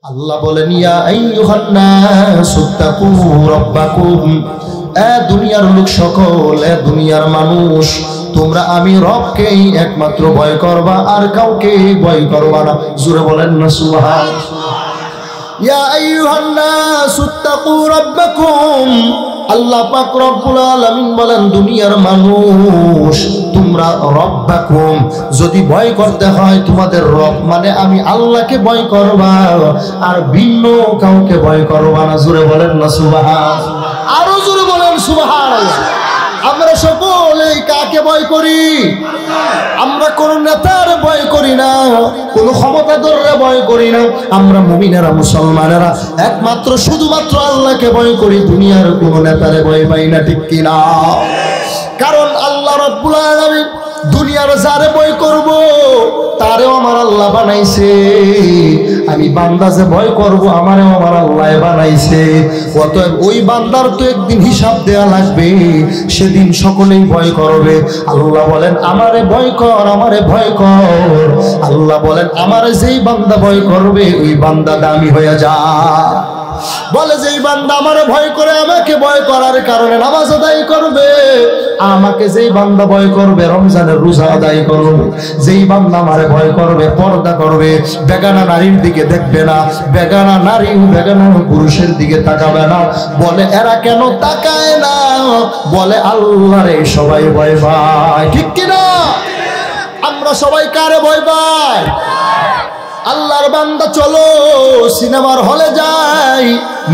আল্লাহ বলেন ইয়া আইয়ুহান নাস তাকু রাব্বাকুম, এ দুনিয়ার লোক সকল, এ দুনিয়ার মানুষ, তোমরা আমি রবকেই একমাত্র ভয় করবা, আর কাউকে ভয় করবা না। জোরে বলেন না সুবহানাল্লাহ। ইয়া আইয়ুহান নাস তাকু রাব্বাকুম, আল্লাহ পাক রব্বুল আলামিন বলেন দুনিয়ার মানুষ তোমরা রব্বাকুম, যদি ভয় করতে হয় তোমাদের রব মানে আমি আল্লাহকে ভয় করবা, আর ভিন্ন কাউকে ভয় করবা না। জোরে বলেন না সুবহানাল্লাহ, আরো জোরে বলেন সুবহানাল্লাহ। আমরা সকলে কাকে ভয় করি? আমরা কোন নেতার ভয় করি না, কোন ক্ষমতাধররে ভয় করি না। আমরা মুমিনেরা, মুসলমানেরা একমাত্র শুধুমাত্র আল্লাহকে ভয় করি, দুনিয়ার কোন নেতারে ভয় পাই না, ঠিক কিনা? কারণ আল্লাহ রাব্বুল আলামিন দুনিয়ার যারে ভয় করব তারেও আমার আল্লাহ বানাইছে, আমি বান্দা যে ভয় করব আমারেও আমার আল্লাহ বানাইছে। অতএব ওই বান্দার তো একদিন হিসাব দেয়া লাগবে, সেদিন সকলেই ভয় করবে। আল্লাহ বলেন আমারে ভয় কর, আমারে ভয় কর। আল্লাহ বলেন আমারে যেই বান্দা ভয় করবে ওই বান্দা দামি হয়ে যা। বলে যেই বান্দা আমারে ভয় করে, আমাকে ভয় করার কারণে নামাজ আদায় করবে, আমাকে যেই বান্দা ভয় করবে রমজানের রোজা আদায় করবে, যেই বান্দা আমারে ভয় করবে পর্দা করবে, বেগানা নারীর দিকে দেখবে না, বেগানা নারী বেগানা পুরুষের দিকে তাকাবে না। বলে এরা কেন তাকায় না? বলে আল্লাহরে সবাই ভয় পায়, ঠিক কিনা? আমরা সবাই কারে ভয় পাই? আল্লাহর বান্দা চলো সিনেমার হলে যাই,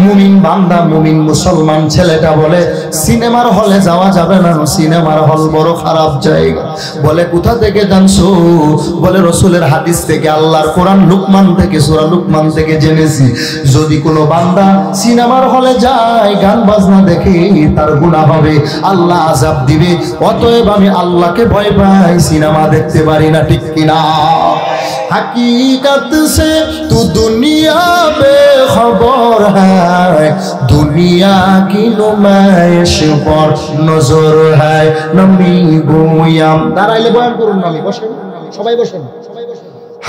মুমিন বান্দা মুমিন মুসলমান ছেলেটা বলে সিনেমার হলে যাওয়া যাবে না, সিনেমার হল বড় খারাপ জায়গা। বলে কোথা থেকে জানছো? বলে রাসূলের হাদিস থেকে, আল্লাহর কোরআন লুকমান থেকে, সূরা লুকমান থেকে জেনেছি, যদি কোনো বান্দা সিনেমার হলে যায় গান বাজনা দেখে তার গুনাহ হবে, আল্লাহ আযাব দিবে। অতএব আমি আল্লাহকে ভয় পাই, সিনেমা দেখতে পারি না, ঠিক কিনা? हकीकत से तू दुनिया बेखबर है, दुनिया की नुमाइश पर नजर है, नमी गोयाम। दाঁড়াইলে বয়ান করুন না, আমি বসেন, সবাই বসেন।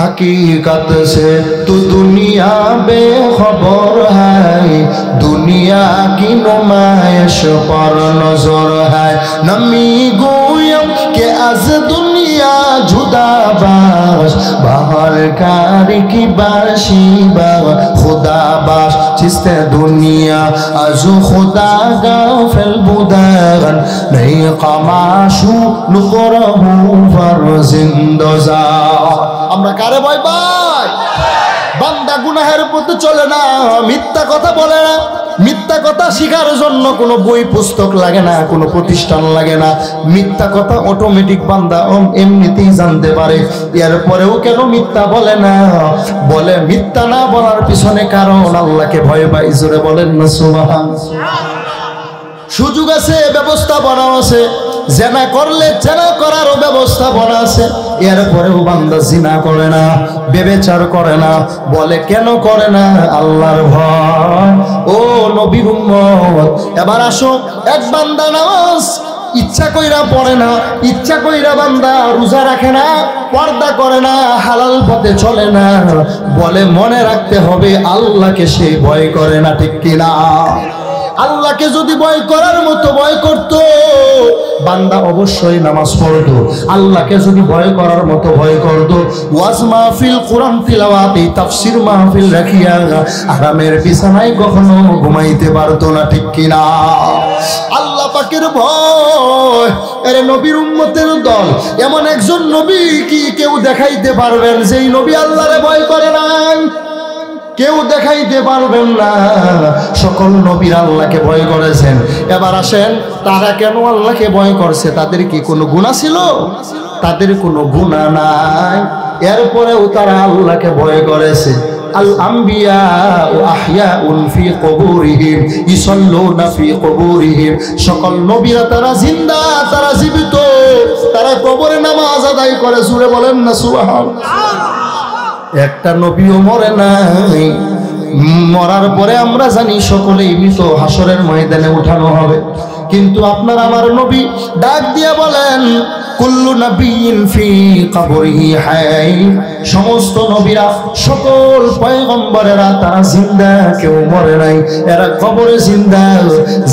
हकीकत से तू दुनिया बेखबर है, दुनिया की नुमाइश पर नजर है, नमी गोयम के आज दुनिया जुदा बाश, बाहर कारी की बाशी बा खुदा बाश, जिसते दुनिया आजू खुदा गाफिल बुदागन नहीं कमाशू नुकरहू फरजिंदोजा। আমরা কারে ভয় পাই? বান্দা গুনাহের পথে চলে না, মিথ্যা কথা বলে না, মিথ্যা কথা শিখার জন্য কোনো বই পুস্তক লাগে না, কোনো প্রতিষ্ঠান লাগে না। মিথ্যা কথা অটোমেটিক বান্দা এমনিতেই জানতে পারে। এরপরেও কেন মিথ্যা বলে না? বলে মিথ্যা না বলার পিছনে কারণ আল্লাহকে ভয় পাই। জোরে বলেন না সুবহানাল্লাহ। সুযোগ আছে, ব্যবস্থাপনা আছে, জিনা করলে জিনা করারও ব্যবস্থাপনা আছে, এরপরেও বান্দা জিনা করে না, ব্যভিচার করে না। বলে কেন করে না? আল্লাহর ভয়। ও নবীর উম্মত, এবার আসো, এক বান্দা নামাজ ইচ্ছা কইরা পড়ে না, ইচ্ছা কইরা বান্দা রোজা রাখে না, পর্দা করে না, হালাল পথে চলে না, বলে মনে রাখতে হবে আল্লাহকে সে ভয় করে না, ঠিক কিনা? আল্লাহকে যদি ভয় করার মতো ভয় করত বান্দা অবশ্যই নামাজ পড়তো। আল্লাহকে যদি ভয় করার মতো ভয় করত, ওয়াজ মাহফিল, কোরআন তিলাওয়াতি, তাফসীর মাহফিল রাখিয়া আরামের বিছানায় কখনো ঘুমাইতে পারতো না, ঠিক কিনা? আল্লাহ পাকের ভয়। এরে নবীর উম্মতের দল, এমন একজন নবী কি কেউ দেখাইতে পারবেন যেই নবী আল্লাহরে ভয় করে নাই? কেউ দেখাইতে পারবেন না। সকল নবীরা আল্লাহকে ভয় করেছেন। এবার আসেন, তারা কেন আল্লাহকে ভয় করছে? তাদের কি কোনো গুনাহ ছিল? তাদের কোনো গুনাহ নাই, এরপরেও তারা আল্লাহকে ভয় করেছে। আল আম্বিয়া ও আহইয়াউন ফি কুবুরিহিম ইসাল্লুনা ফি কুবুরিহিম, সকল নবীরা তারা জিন্দা, তারা জীবিত, তারা কবরে নামাজ আদায় করে। জোরে বলেন না সুবহানাল্লাহ। একটা নবীও মরে নাই। মরার পরে আমরা জানি সকলেই মৃত, হাসরের ময়দানে উঠানো হবে। কিন্তু আপনার আমার নবী ডাক দিয়ে বলেন কুল্লু নাবিয়্যিন ফি কবরিহি হাই, সমস্ত নবীরা সকল পয়গম্বরেরা তারা জিন্দা, কেউ মরে নাই, এরা কবরে জিন্দা।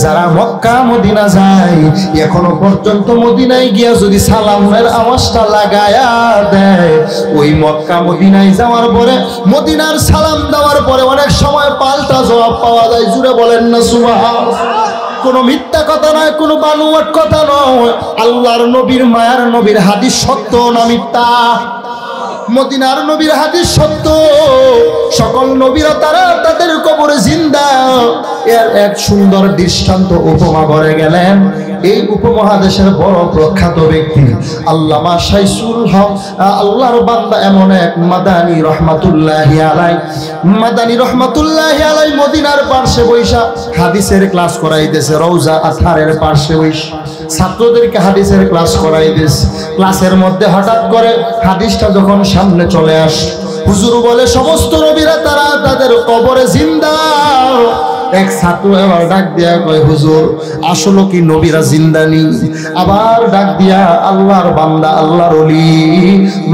যারা মক্কা মদিনা যায় এখনো পর্যন্ত মদিনায় গিয়া যদি সালামের আওয়াজটা লাগায়া দেয়, ওই মক্কা মদিনায় যাওয়ার পরে মদিনার সালাম দেওয়ার পরে অনেক সময় পাল্টা জবাব পাওয়া যায়। জুড়ে বলেন না সুবহানাল্লাহ। কোনো মিথ্যা কথা নয়, কোনো বানোয়াট কথা নয়। আল্লাহর নবীর মায়ার নবীর হাদিস সত্য না মিথ্যা? মদিনার নবীর হাদিস সত্য। সকল নবীরা তারা তাদের কবরে জিন্দা। এর এক সুন্দর দৃষ্টান্ত উপমা করে গেলেন এই উপমহাদেশের বড় প্রখ্যাত ব্যক্তি আল্লামা শাইসুল হক আল্লাহর বান্দা, এমন এক মাদানী রহমাতুল্লাহি আলাই। মাদানী রহমাতুল্লাহি আলাই মদিনার পার্শ্বে বৈশা হাদিসের ক্লাস করাইতেছে। রওজা আথারের পার্শ্বে বৈশা ছাত্রদেরকে হাদিসের ক্লাস করাইতেছে। ক্লাসের মধ্যে হঠাৎ করে হাদিসটা যখন সামনে চলে আসে, হুজুর বলে সমস্ত নবীরা তারা তাদের কবরে জিন্দা। এক ছাত্র এবার ডাক দিয়া কয়, হুজুর আসলে কি নবীরা জিন্দা নেই? আবার ডাক দিয়া আল্লাহর বান্দা আল্লাহর ওলি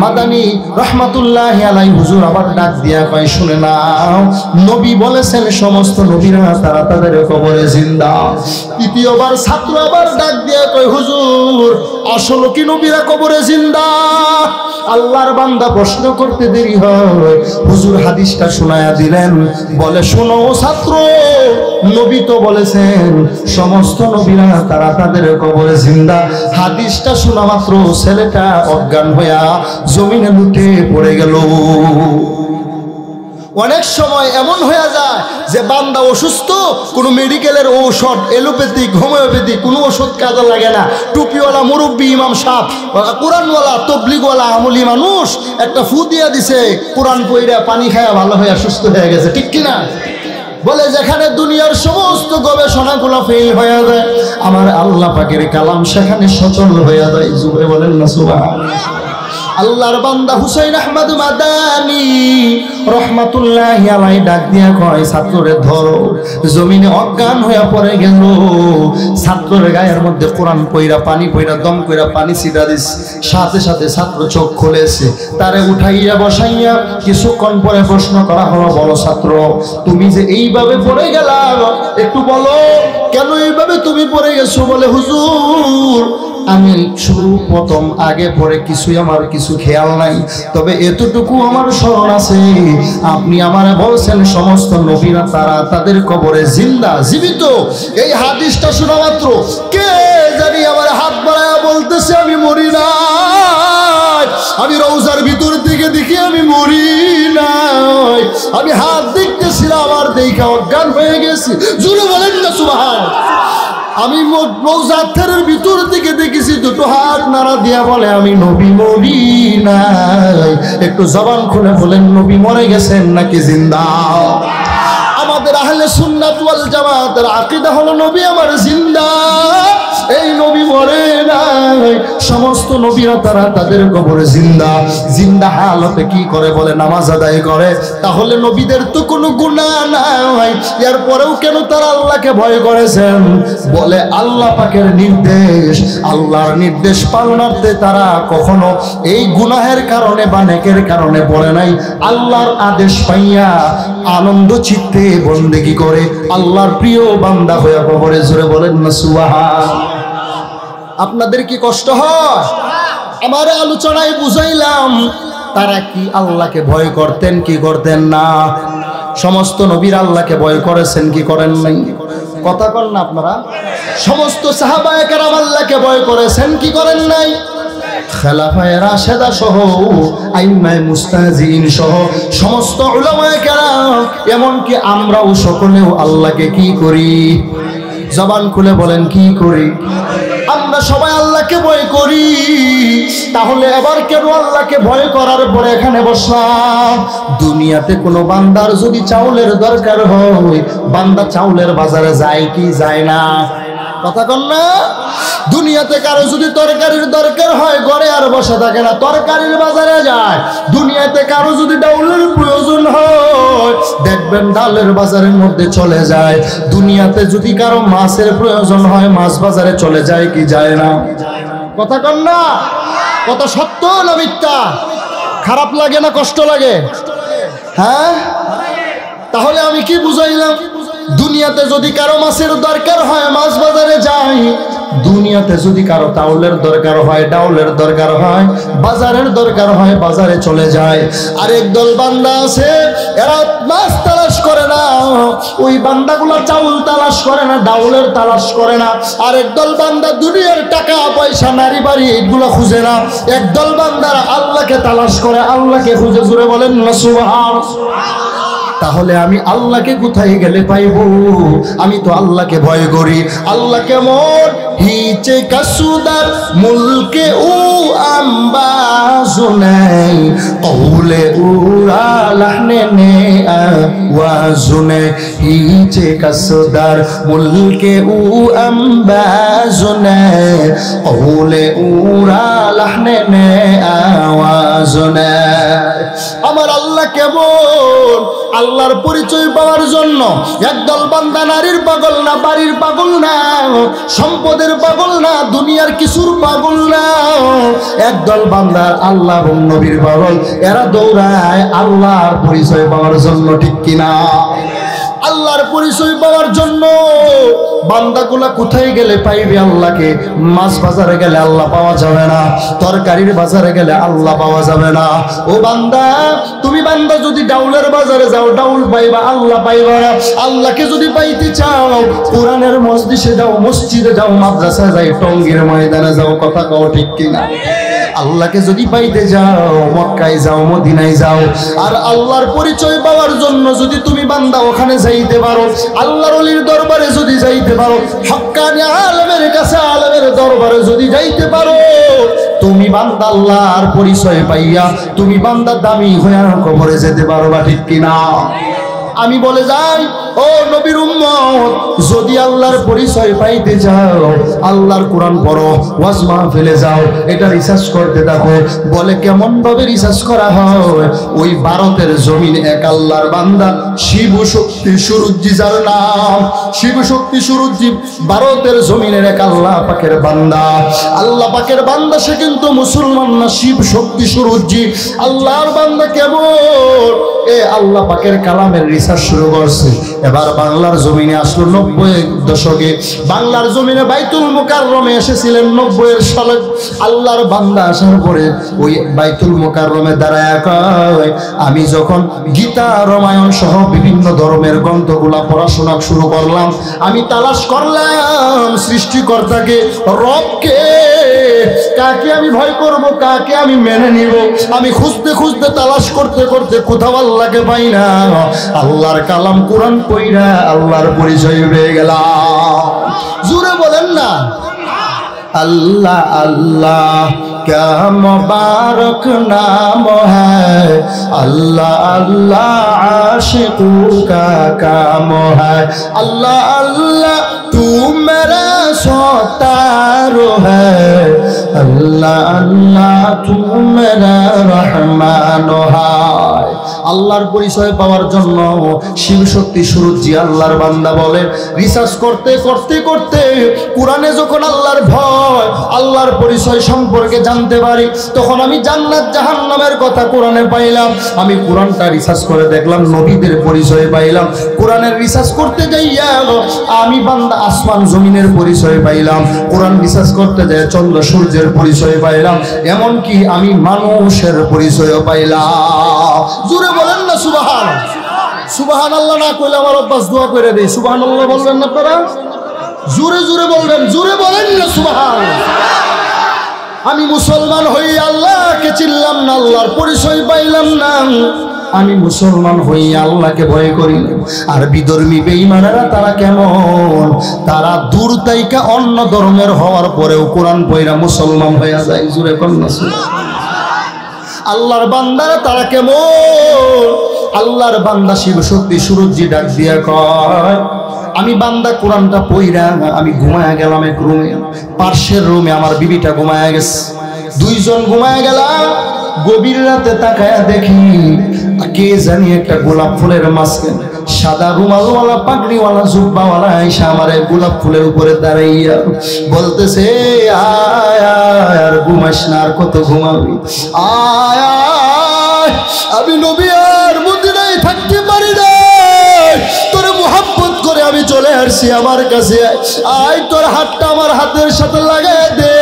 মাদানী রাহমাতুল্লাহি আলাইহি হুজুর আবার ডাক দিয়া কয়, শুনে নাও, নবী বলেছেন সমস্ত নবীরা তারা তাদের কবরে জিন্দা। তৃতীয়বার ছাত্র আবার ডাক দিয়া কয়, হুজুর আসলে কি নবীরা কবরে জিন্দা? আল্লাহর বান্দা প্রশ্ন করতে দেরি হয়, হুজুর হাদিসটা শোনায়া দিলেন। বলে, শোনো ছাত্র, নবী তো বলেছেন সমস্ত নবীরা তারা তাদের কবরে জিন্দা। হাদিসটা শোনা মাত্র ছেলেটা অজ্ঞান হইয়া জমিনে লুটে পড়ে গেল। অনেক সময় এমন হয়ে যায় যে বান্দা অসুস্থ, কোনো মেডিকেলের ঔষধ, এলোপ্যাথিক, হোমিওপ্যাথিক কোনো ওষুধ কাজে লাগে না। টুপিওয়ালা মুরব্বী ইমাম সাহেব, কোরআনওয়ালা তবলিগওয়ালা আমলি মানুষ একটা ফু দিয়া দিছে, কোরআন পইরা পানি খায়া ভালো হয়ে সুস্থ হয়ে গেছে, ঠিক কিনা? বলে যেখানে দুনিয়ার সমস্ত গবেষণাগুলো ফেল হয়ে যায়, আমার আল্লাহ পাকের কালাম সেখানে সচল হয়ে যায়। জুড়ে বলেন না সুবহানাল্লাহ। আল্লাহর বান্দা হুসাইন আহমদ মাদানী রহমাতুল্লাহি আলাইহি ডাক দিয়া কয়, ছাত্ররে ধরো। জমিনে অজ্ঞান হয়ে পড়ে গেল। ছাত্রের গায়ের মধ্যে কোরআন পইরা পানি পইরা দম কইরা পানি ছিটা দিস। সাথে সাথে ছাত্র চোখ খুলেছে। তারে উঠাইয়া বসাইয়া কিছুক্ষণ পরে প্রশ্ন করা হলো, বলো ছাত্র, তুমি যে এইভাবে পড়ে গেলা, একটু বলো কেন এইভাবে তুমি পড়ে গেছো? বলে, হুজুর আমি শুরু প্রথম আগে পরে কিছুই আমার কিছু খেয়াল নাই, তবে এতটুকু আমার স্মরণ আছে, আপনি আমারে বলছেন সমস্ত নবীরা তারা তাদের কবরে জিন্দা, জীবিত। এই হাদিসটা শোনা মাত্র কে জানি আমার হাত বাড়ায়া বলতেছে, আমি মরি না, আমি রওজার ভিতর থেকে দেখি আমি মরি নাই, আমি হাত দেখতেছিলাম আর দেখা অজ্ঞান হয়ে গেছি। জোরে বলেন না সুবহানাল্লাহ। আমি রওজার ভিতর থেকে দেখেছি দুটো হাত নাড়া দিয়া বলে, আমি নবী মরি নাই। একটু জবান খুলে বলেন, নবী মরে গেছেন নাকি জিন্দা? আমাদের আহলে সুন্নাত ওয়াল জামাতের আকীদা হলো নবী আমার জিন্দা। এই নবী মরে নাই, সমস্ত নবীরা তারা তাদের কবরে জিন্দা। জিন্দা হালতে কি করে? বলে নামাজ আদায় করে। তাহলে নবীদের তো কোনো গুনাহ নাই, এরপরেও কেন তারা আল্লাহকে ভয় করেছেন? বলে আল্লাহ পাকের নির্দেশ, আল্লাহর নির্দেশ পালনার্থে তারা কখনো এই গুনাহের কারণে বা নেকের কারণে পড়ে নাই। আল্লাহর আদেশ পাইয়া আনন্দ চিত্তে বন্দেগী করে আল্লাহর প্রিয় বান্দা হয়ে কবরে। জোরে বলেন না সুবহানাল্লাহ। আপনাদের কি কষ্ট হয়? আমার আলোচনায় বুঝাইলাম তারা কি আল্লাহকে ভয় করতেন কি করতেন না? সমস্ত নবীর আল্লাহকে ভয় করেছেন কি করেন নাই? কথা কন না আপনারা? সমস্ত সাহাবায়ে কেরাম আল্লাহকে ভয় করেছেন কি করেন নাই? খেলাফায়ে রাশেদা সহ আইম্মায়ে মুস্তাহজিন সহ সমস্ত উলামায়ে কেরাম, এমনকি আমরাও সকলেও আল্লাহকে কি করি? জবান খুলে বলেন, কি করি? আমরা সবাই আল্লাহকে ভয় করি। তাহলে এবার কেন আল্লাহকে ভয় করার পরে এখানে বসলাম? দুনিয়াতে কোনো বান্দার যদি চাউলের দরকার হয়, বান্দা চাউলের বাজারে যায় কি যায় না? কথা কন না? দুনিয়াতে কারো যদি তরকারির দরকার হয়, ঘরে আর বসে থাকে না, তরকারির বাজারে যায়। দুনিয়াতে কারো যদি ডাউলের প্রয়োজন হয়, দেখবেন ডালের বাজারের মধ্যে চলে যায়। দুনিয়াতে যদি কারো মাছের প্রয়োজন হয়, মাছ বাজারে চলে যায় কি যায় না? কথা কন না? কথা সত্য না মিথ্যা? খারাপ লাগে না কষ্ট লাগে? হ্যাঁ, তাহলে আমি কি বুঝাইলাম? দুনিয়াতে যদি কারো মাছের দরকার হয় মাছ বাজারে যাই, দুনিয়াতে যদি কারো চাউলের দরকার হয় ডাউলের দরকার হয়, বাজারের দরকার হয় বাজারে চলে যায়। আরেক দল বান্দা আছে এরা মাছ তালাশ করে না, ওই বান্দাগুলো চাউল তালাশ করে না, ডাউলের তালাশ করে না। আরেক দল বান্দা দুনিয়ার টাকা পয়সা নারী বাড়ি এগুলো খুঁজে না। একদল বান্দারা আল্লাহকে তালাশ করে, আল্লাহকে খুঁজে। জোরে বলেন না সুবহানাল্লাহ। তাহলে আমি আল্লাহকে কোথায় গেলে পাইব? আমি তো আল্লাহকে ভয় করি। আল্লাহ কেমন? হিচে কাসুদার মুলকে ও আম্বাজুনে কৌলে উরা লাহনে নে আওয়াজুনে হিচে কাসুদার মুলকে ও আম্বাজুনে কৌলে উরা লাহনে নে আওয়াজুনে। আমার আল্লাহ কেমন? আল্লাহর পরিচয় পাওয়ার জন্য একদল বান্দা নারীর পাগল না, বাড়ির পাগল না, সম্পদের পাগল না, দুনিয়ার কিছুর পাগল না। একদল বান্দা আল্লাহ এবং নবীর পাগল। এরা দৌড়ায় আল্লাহর পরিচয় পাওয়ার জন্য, ঠিক কিনা? আল্লাহর পরিচয় পাওয়ার জন্য বান্দাগুলা কোথায় গেলে পাইবে আল্লাহকে? মাছ বাজারে গেলে আল্লাহ পাওয়া যাবে না, তরকারির বাজারে গেলে আল্লাহ পাওয়া যাবে না। ও বান্দা, তুমি বান্দা যদি ডাউলের বাজারে যাও ডাউল পাইবা, আল্লাহ পাইবা না। আল্লাহকে যদি পাইতে চাও কোরআনের মজলিসে যাও, মসজিদে যাও, মাদ্রাসায় যাও, টঙ্গীর ময়দানে যাও। কথা কও ঠিক কিনা? আল্লাহকে যদি পাইতে যাও মক্কায় যাও, মদিনায় যাও। আর আল্লাহর পরিচয় পাওয়ার জন্য যদি তুমি বান্দা ওখানে যাইতে পারো, আল্লাহর ওলির দরবারে যদি যাইতে পারো, হক্কানি আলেমের কাছে আলেমের দরবারে যদি যাইতে পারো, তুমি বান্দা আল্লাহর পরিচয় পাইয়া তুমি বান্দা দামি হয়ে কবরে যেতে পারবা, ঠিক কিনা? আমি বলে যাই, ও নবীর উম্মত, যদি আল্লাহর পরিচয় পাইতে যাও আল্লাহর কোরআন পড়ো, ওয়াজ মাহফিলে যাও, এটা রিসার্চ করতে থাকো। বলে কেমন ভাবে রিসার্চ করা হয়? ওই ভারতের জমিন এক আল্লাহর বান্দা শিব শক্তি সুরুজ্জি, যার নাম শিব শক্তি সুরুজ্জি, ভারতের জমিনের এক আল্লাহ পাকের বান্দা। আল্লাহ পাকের বান্দা, সে কিন্তু মুসলমান না, শিব শক্তি সুরুজ্জি আল্লাহর বান্দা। কেমন? এ আল্লাহ পাকের কালামের রিসার্চ শুরু করছে। এবার বাংলার জমিনে আসলো 90-এর দশকে। বাংলার জমিনে বাইতুল মুকাররমে এসেছিলেন 90-এর সালে। আল্লাহর বান্দা আসার পরে ওই বাইতুল মুকাররমে দাঁড়ায় কয়, আমি যখন গীতা রামায়ণ সহ বিভিন্ন ধর্মের গ্রন্থগুলা পড়াশোনা শুরু করলাম, আমি তালাশ করলাম সৃষ্টিকর্তাকে, রবকে। কাকে আমি ভয় করব, কাকে আমি মেনে নিব? আমি খুঁজতে খুঁজতে তালাশ করতে করতে কোথাও আল্লাহকে পাই না। আল্লাহর কালাম কোরআন পড়া আল্লাহর পরিচয় পেয়ে গেলাম। জোরে বলেন না আল্লাহ আল্লাহ क्या मुबारक नाम है, अल्लाह अल्लाह आशिकों का काम है। अल्लाह अल्लाह तू मेरा सत्तार है, अल्लाह अल्लाह तू मेरा रहमान है। আল্লাহর পরিচয় পাওয়ার জন্য শিব শক্তি সুরুজ্জি আল্লাহর বান্দা বলে, রিসার্চ করতে করতে করতে কোরআনে যখন আল্লাহর ভয়, আল্লাহর পরিচয় সম্পর্কে জানতে পারি, তখন আমি জান্নাত জাহান্নামের কথা কোরআনে পাইলাম। আমি কোরআনটা রিসার্চ করে দেখলাম, নবীদের পরিচয় পাইলাম। কোরআনের রিসার্চ করতে যাইয়া আমি বান্দা আসমান জমিনের পরিচয় পাইলাম। কোরআন রিসার্চ করতে যাই চন্দ্র সূর্যের পরিচয় পাইলাম। এমনকি আমি মানুষের পরিচয়ও পাইলাম। জোরে বলেন না সুবহানাল্লাহ। সুবহানাল্লাহ না কইলে আমার অভ্যাস, দোয়া করে দেই। সুবহানাল্লাহ বলবেন না আপনারা? জোরে জোরে বলবেন, জোরে বলেন না সুবহানাল্লাহ। আমি মুসলমান হই আল্লাহকে চিনলাম না, আল্লাহর পরিচয় পাইলাম না। আমি মুসলমান হই আল্লাহকে ভয় করি। আর বিধর্মী বেঈমানেরা তারা কেমন? তারা দূর থেকে অন্য ধর্মের হওয়ার পরেও কোরআন পড়া মুসলমান হয়ে যায়। জোরে কোন না আল্লাহর বান্দারা তারা কেমন? আল্লাহর বান্দা শিব শক্তি সুরুজ্জি ডাক দিয়া কয়, আমি বান্দা কোরআনটা পইরা আমি ঘুমায়া গেলাম এক রুমে, পাশের রুমে আমার বিবিটা ঘুমায়া গেছে। দুইজন ঘুমায়া গেলাম। গভীর রাতে তাকায়া দেখি কে জানি একটা গোলাপ ফুলের মাঝখানে সাদা রুমালওয়ালা পাগড়িওয়ালা জুব্বাওয়ালা আয়েশা আমারে গোলাপ ফুলের উপরে দাঁড়াইয়া বলতেছে আয় আয় আর ঘুমাস না, আর কত ঘুমাবি, আয় আয় আমি নবী আর মদিনায় থাকতে পারি না, তোরে মুহাব্বত করে আমি চলে আসছি আমার কাছে, আয় তোর হাতটা আমার হাতের সাথে লাগায় দে,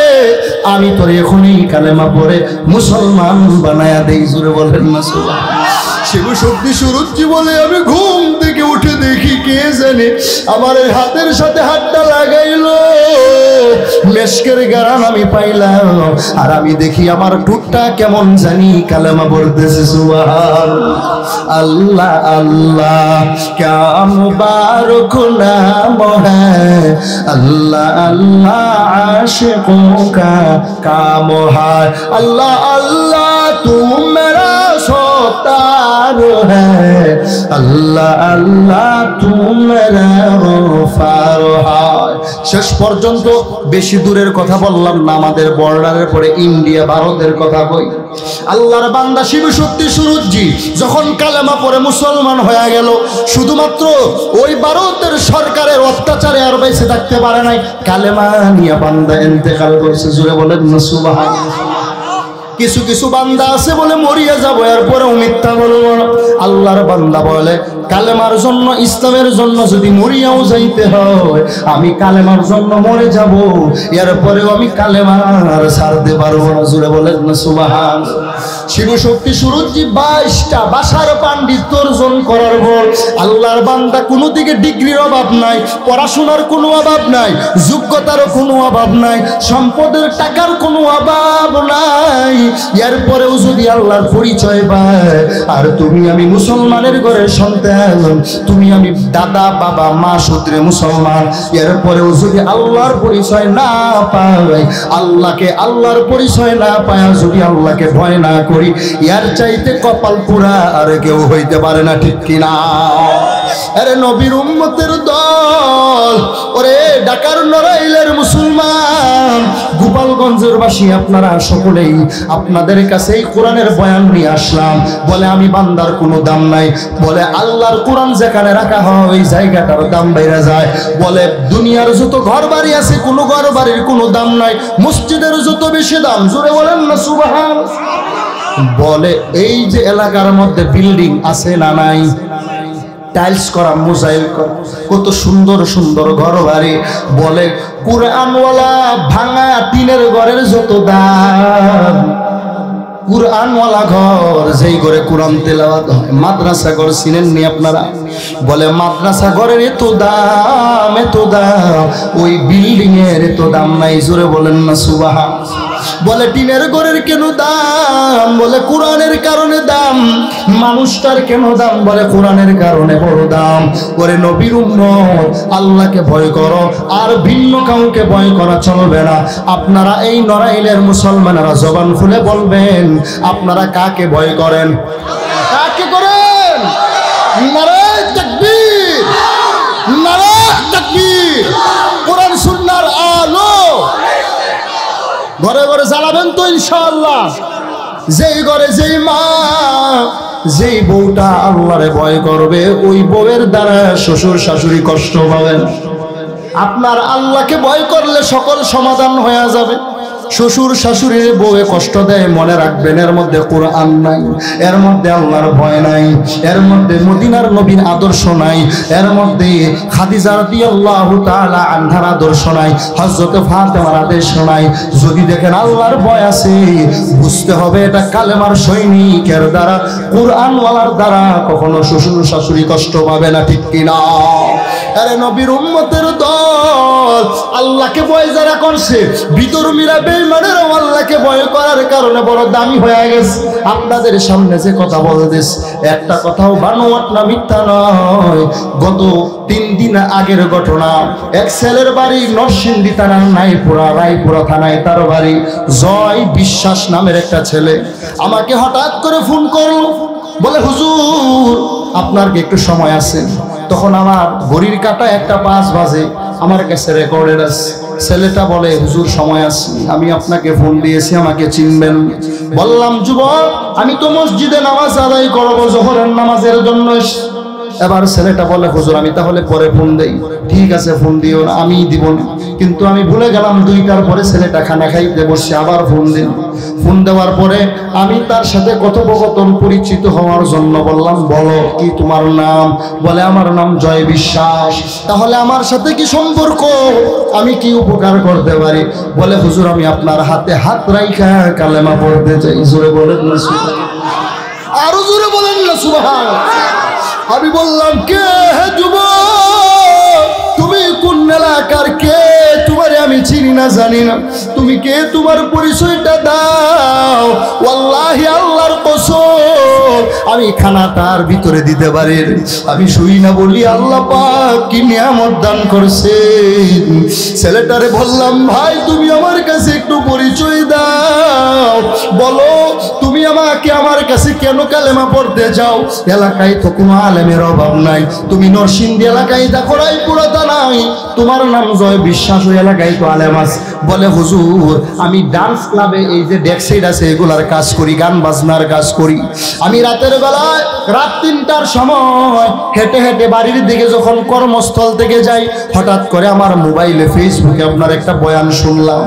আমি তোর এখনই কালেমা পড়ে মুসলমান বানায়া দেই। জোরে বলেন না সুবহানাল্লাহ। শিবশক্তি সুরুজ্জি বলে আমি ঘুম থেকে উঠে দেখি কে জানে আমার এই হাতের সাথে হাতটা লাগাইলো, মেশকের গারান আমি পাইলাম, আর আমি দেখি আমার টুকটা কেমন জানি কালেমা বলতেছে সুবহানাল্লাহ। আল্লাহ আল্লাহ ক্যা মুবারক নাম হ্যায়, আল্লাহ আল্লাহ আশিকোं का काम है, अल्लाह अल्लाह तू मेरा सोतार है, अल्लाह अल्लाह तू मेरा गफार है। শেষ পর্যন্ত বেশি দূরের কথা বললাম না, আমাদের বর্ডারের পরে ইন্ডিয়া ভারতের কথা কই। আল্লাহর বান্দা শিবশক্তি সুরুজ্জি যখন কালেমা পড়ে মুসলমান হয়ে গেল, শুধুমাত্র ওই ভারতের সরকারের অত্যাচারে আর বেঁচে থাকতে পারে নাই, কালেমা নিয়ে বান্দা ইন্তেকাল করছে। জোরে বলেন না সুবহানাল্লাহ। কিছু কিছু বান্দা আছে বলে মরিয়া যাবো, এরপরেও মিথ্যা বলবো না। আল্লাহর বান্দা বলে কালেমার জন্য, ইসলামের জন্য যদি মরিয়াও যাইতে হয় আমি কালেমার জন্য মরে যাব, এরপরেও আমি কালেমার ছাড়তে পারবো না। জোরে বলেন না সুবহানাল্লাহ। শিবশক্তি সুরুজ্জি 22টা ভাষার পাণ্ডিত্য অর্জন করার পর আল্লাহর বান্দা কোনো দিকে ডিগ্রির অভাব নাই, পড়াশোনার কোনো অভাব নাই, যোগ্যতারও কোনো অভাব নাই, সম্পদের টাকার কোনো অভাব নাই, এরপরেও যদি আল্লাহর পরিচয় পায়, আর তুমি আমি মুসলমানের ঘরের সন্তান, তুমি আমি দাদা বাবা মা সূত্রে মুসলমান, এরপরেও যদি আল্লাহর পরিচয় না পাই, আল্লাহকে আল্লাহর পরিচয় না পায়, যদি আল্লাহকে ভয় না করি, এর চাইতে কপাল পুরা আর কেউ হইতে পারে না, ঠিক কিনা? আরে নবীর উম্মতের দল, ওরে ঢাকার নড়াইলের মুসলমান, গোপালগঞ্জের বাসী আপনারা সকলেই, আপনাদের কাছে এই কোরআনের বয়ান নিয়ে আসলাম। বলে আমি বান্দার কোনো দাম নাই, বলে আল্লাহর কোরআন যেখানে রাখা হয় ওই জায়গাটার দাম বাইরে যায়। বলে দুনিয়ার যত ঘর বাড়ি আছে কোনো ঘর বাড়ির কোনো দাম নাই, মসজিদের যত বেশি দাম। জোরে বলেন না সুবহানাল্লাহ। বলে এই যে এলাকার মধ্যে বিল্ডিং আছে না নাই, টাইলস করা, মোজাইক করা, কত সুন্দর সুন্দর ঘর বাড়ি, বলে কুরআনওয়ালা ভাঙা টিনের ঘরের যত দাম, কুরআনওয়ালা ঘর যেই ঘরে কোরআন তেলাওয়াত হয়, মাদ্রাসা ঘর চিনেননি আপনারা? বলে মাদ্রাসা ঘরের এত দাম, এত দাম, ওই বিল্ডিং এর এত দাম নাই। জোরে বলেন না সুবহানাল্লাহ। বলে টিনের ঘরের কেন দাম? বলে কোরআনের কারণে দাম। মানুষটার কেন দাম? বলে কোরআনের কারণে বড় দাম। করে নবীর উম্মত আল্লাহকে ভয় করো, আর ভিন্ন কাউকে ভয় করা চলবে না। আপনারা এই নড়াইলের মুসলমানেরা জবান খুলে বলবেন আপনারা কাকে ভয় করেন? কাকে করেন? নারায়ে তাকবীর, নারায়ে তাকবীর। কোরআন সুন্নাহর আলো ঘরে ঘরে জ্বালাবেন তো ইনশাআল্লাহ। যেই ঘরে যেই মা, যেই বউটা আল্লাহরে ভয় করবে, ওই বউয়ের দ্বারা শ্বশুর শাশুড়ি কষ্ট পাবেন। আপনার আল্লাহকে ভয় করলে সকল সমাধান হয়ে যাবে। শ্বশুর শাশুড়ির বউয়ে কষ্ট দেয়, মনে রাখবেন এর মধ্যে কোরআন নাই, এর মধ্যে আল্লাহর ভয় নাই, এর মধ্যে মদিনার নবীর আদর্শ নাই, এর মধ্যে খাদিজা রাদিয়াল্লাহু তাআলা আনহার আদর্শ নাই, হযরত ফাতেমার আদর্শ নাই। যদি দেখেন আল্লাহর ভয় আছে, বুঝতে হবে এটা কালেমার সৈনিকের দ্বারা, কোরআনওয়ালার দ্বারা কখনো শ্বশুর শাশুড়ি কষ্ট পাবে না, ঠিক কিনা? আরে নবীর উম্মতের দল আল্লাহকে ভয় যারা করছে, বিধর্মীরা বেঈমানেরা আল্লাহকে ভয় করার কারণে বড় দামি হয়ে গেছে। আপনাদের সামনে যে কথা বলতেছি, একটা কথাও বানোয়াট না, মিথ্যা নয়। গত 3 দিন আগের ঘটনা। এক ছেলের বাড়ি নরসিংদী থানার রায়পুরা থানায়, তার বাড়ি। জয় বিশ্বাস নামের একটা ছেলে আমাকে হঠাৎ করে ফোন করলো, বলে হুজুর আপনার কি একটু সময় আছে? তখন আমার ঘড়ির কাঁটা 1:05 বাজে, আমার কাছে রেকর্ডেড আছে। ছেলেটা বলে হুজুর সময় আছে, আমি আপনাকে ফোন দিয়েছি, আমাকে চিনবেন? বললাম যুবক আমি তো মসজিদে নামাজ আদায় করবো, জোহরের নামাজের জন্য। এবার ছেলেটা বলে হুজুর আমি তাহলে পরে ফোন দেই। ঠিক আছে ফোন দিও না, আমি দিব না। কিন্তু আমি ভুলে গেলাম 2টার পরে ছেলেটা খানা খাইতে বসে, আবার ফোন দিন। ফোন দেওয়ার পরে আমি তার সাথে কথোপকথন পরিচিত হওয়ার জন্য বললাম বলো কি তোমার নাম? বলে আমার নাম জয় বিশ্বাস। তাহলে আমার সাথে কি সম্পর্ক, আমি কি উপকার করতে পারি? বলে হুজুর আমি আপনার হাতে হাত রাইখা কালেমা পড়তে চাই। জোরে বলেন না সুবহানাল্লাহ, আরো জোরে বলেন না সুবহানাল্লাহ। আমি বললাম কে হে যুবক, তুমি কোন এলাকার কে? তোমারে আমি চিনি না জানি না, তুমি কে? তোমার পরিচয়টা দাও। ওয়াল্লাহি আল্লাহর কসম আমি খানাটার ভিতরে দিতে পারি। আমি শুই না বলি আল্লাহ পাক কি নিয়ামত দান করছে। ছেলেটারে বললাম ভাই তুমি আমার কাছে একটু পরিচয় দাও, বলো তুমি আমাকে আমার কাছে কেন কালেমা পড়তে যাও? এলাকায় তো কোনো আলেমের অভাব নাই, তুমি নরসিংদী এলাকায় দেখো রায়পুরাটা নাই, তোমার নাম জয় বিশ্বাস, ওই এলাকায় তো আলেম আছে। বলে হুজুর আমি ডান্স ক্লাবে এই যে ডেক সাইড আছে এগুলার কাজ করি, গান বাজনার কাজ করি। আমি রাতের বেলায় রাত 3টার সময় হেঁটে হেঁটে বাড়ির দিকে যখন কর্মস্থল থেকে যাই, হঠাৎ করে আমার মোবাইলে ফেসবুকে আপনার একটা বয়ান শুনলাম।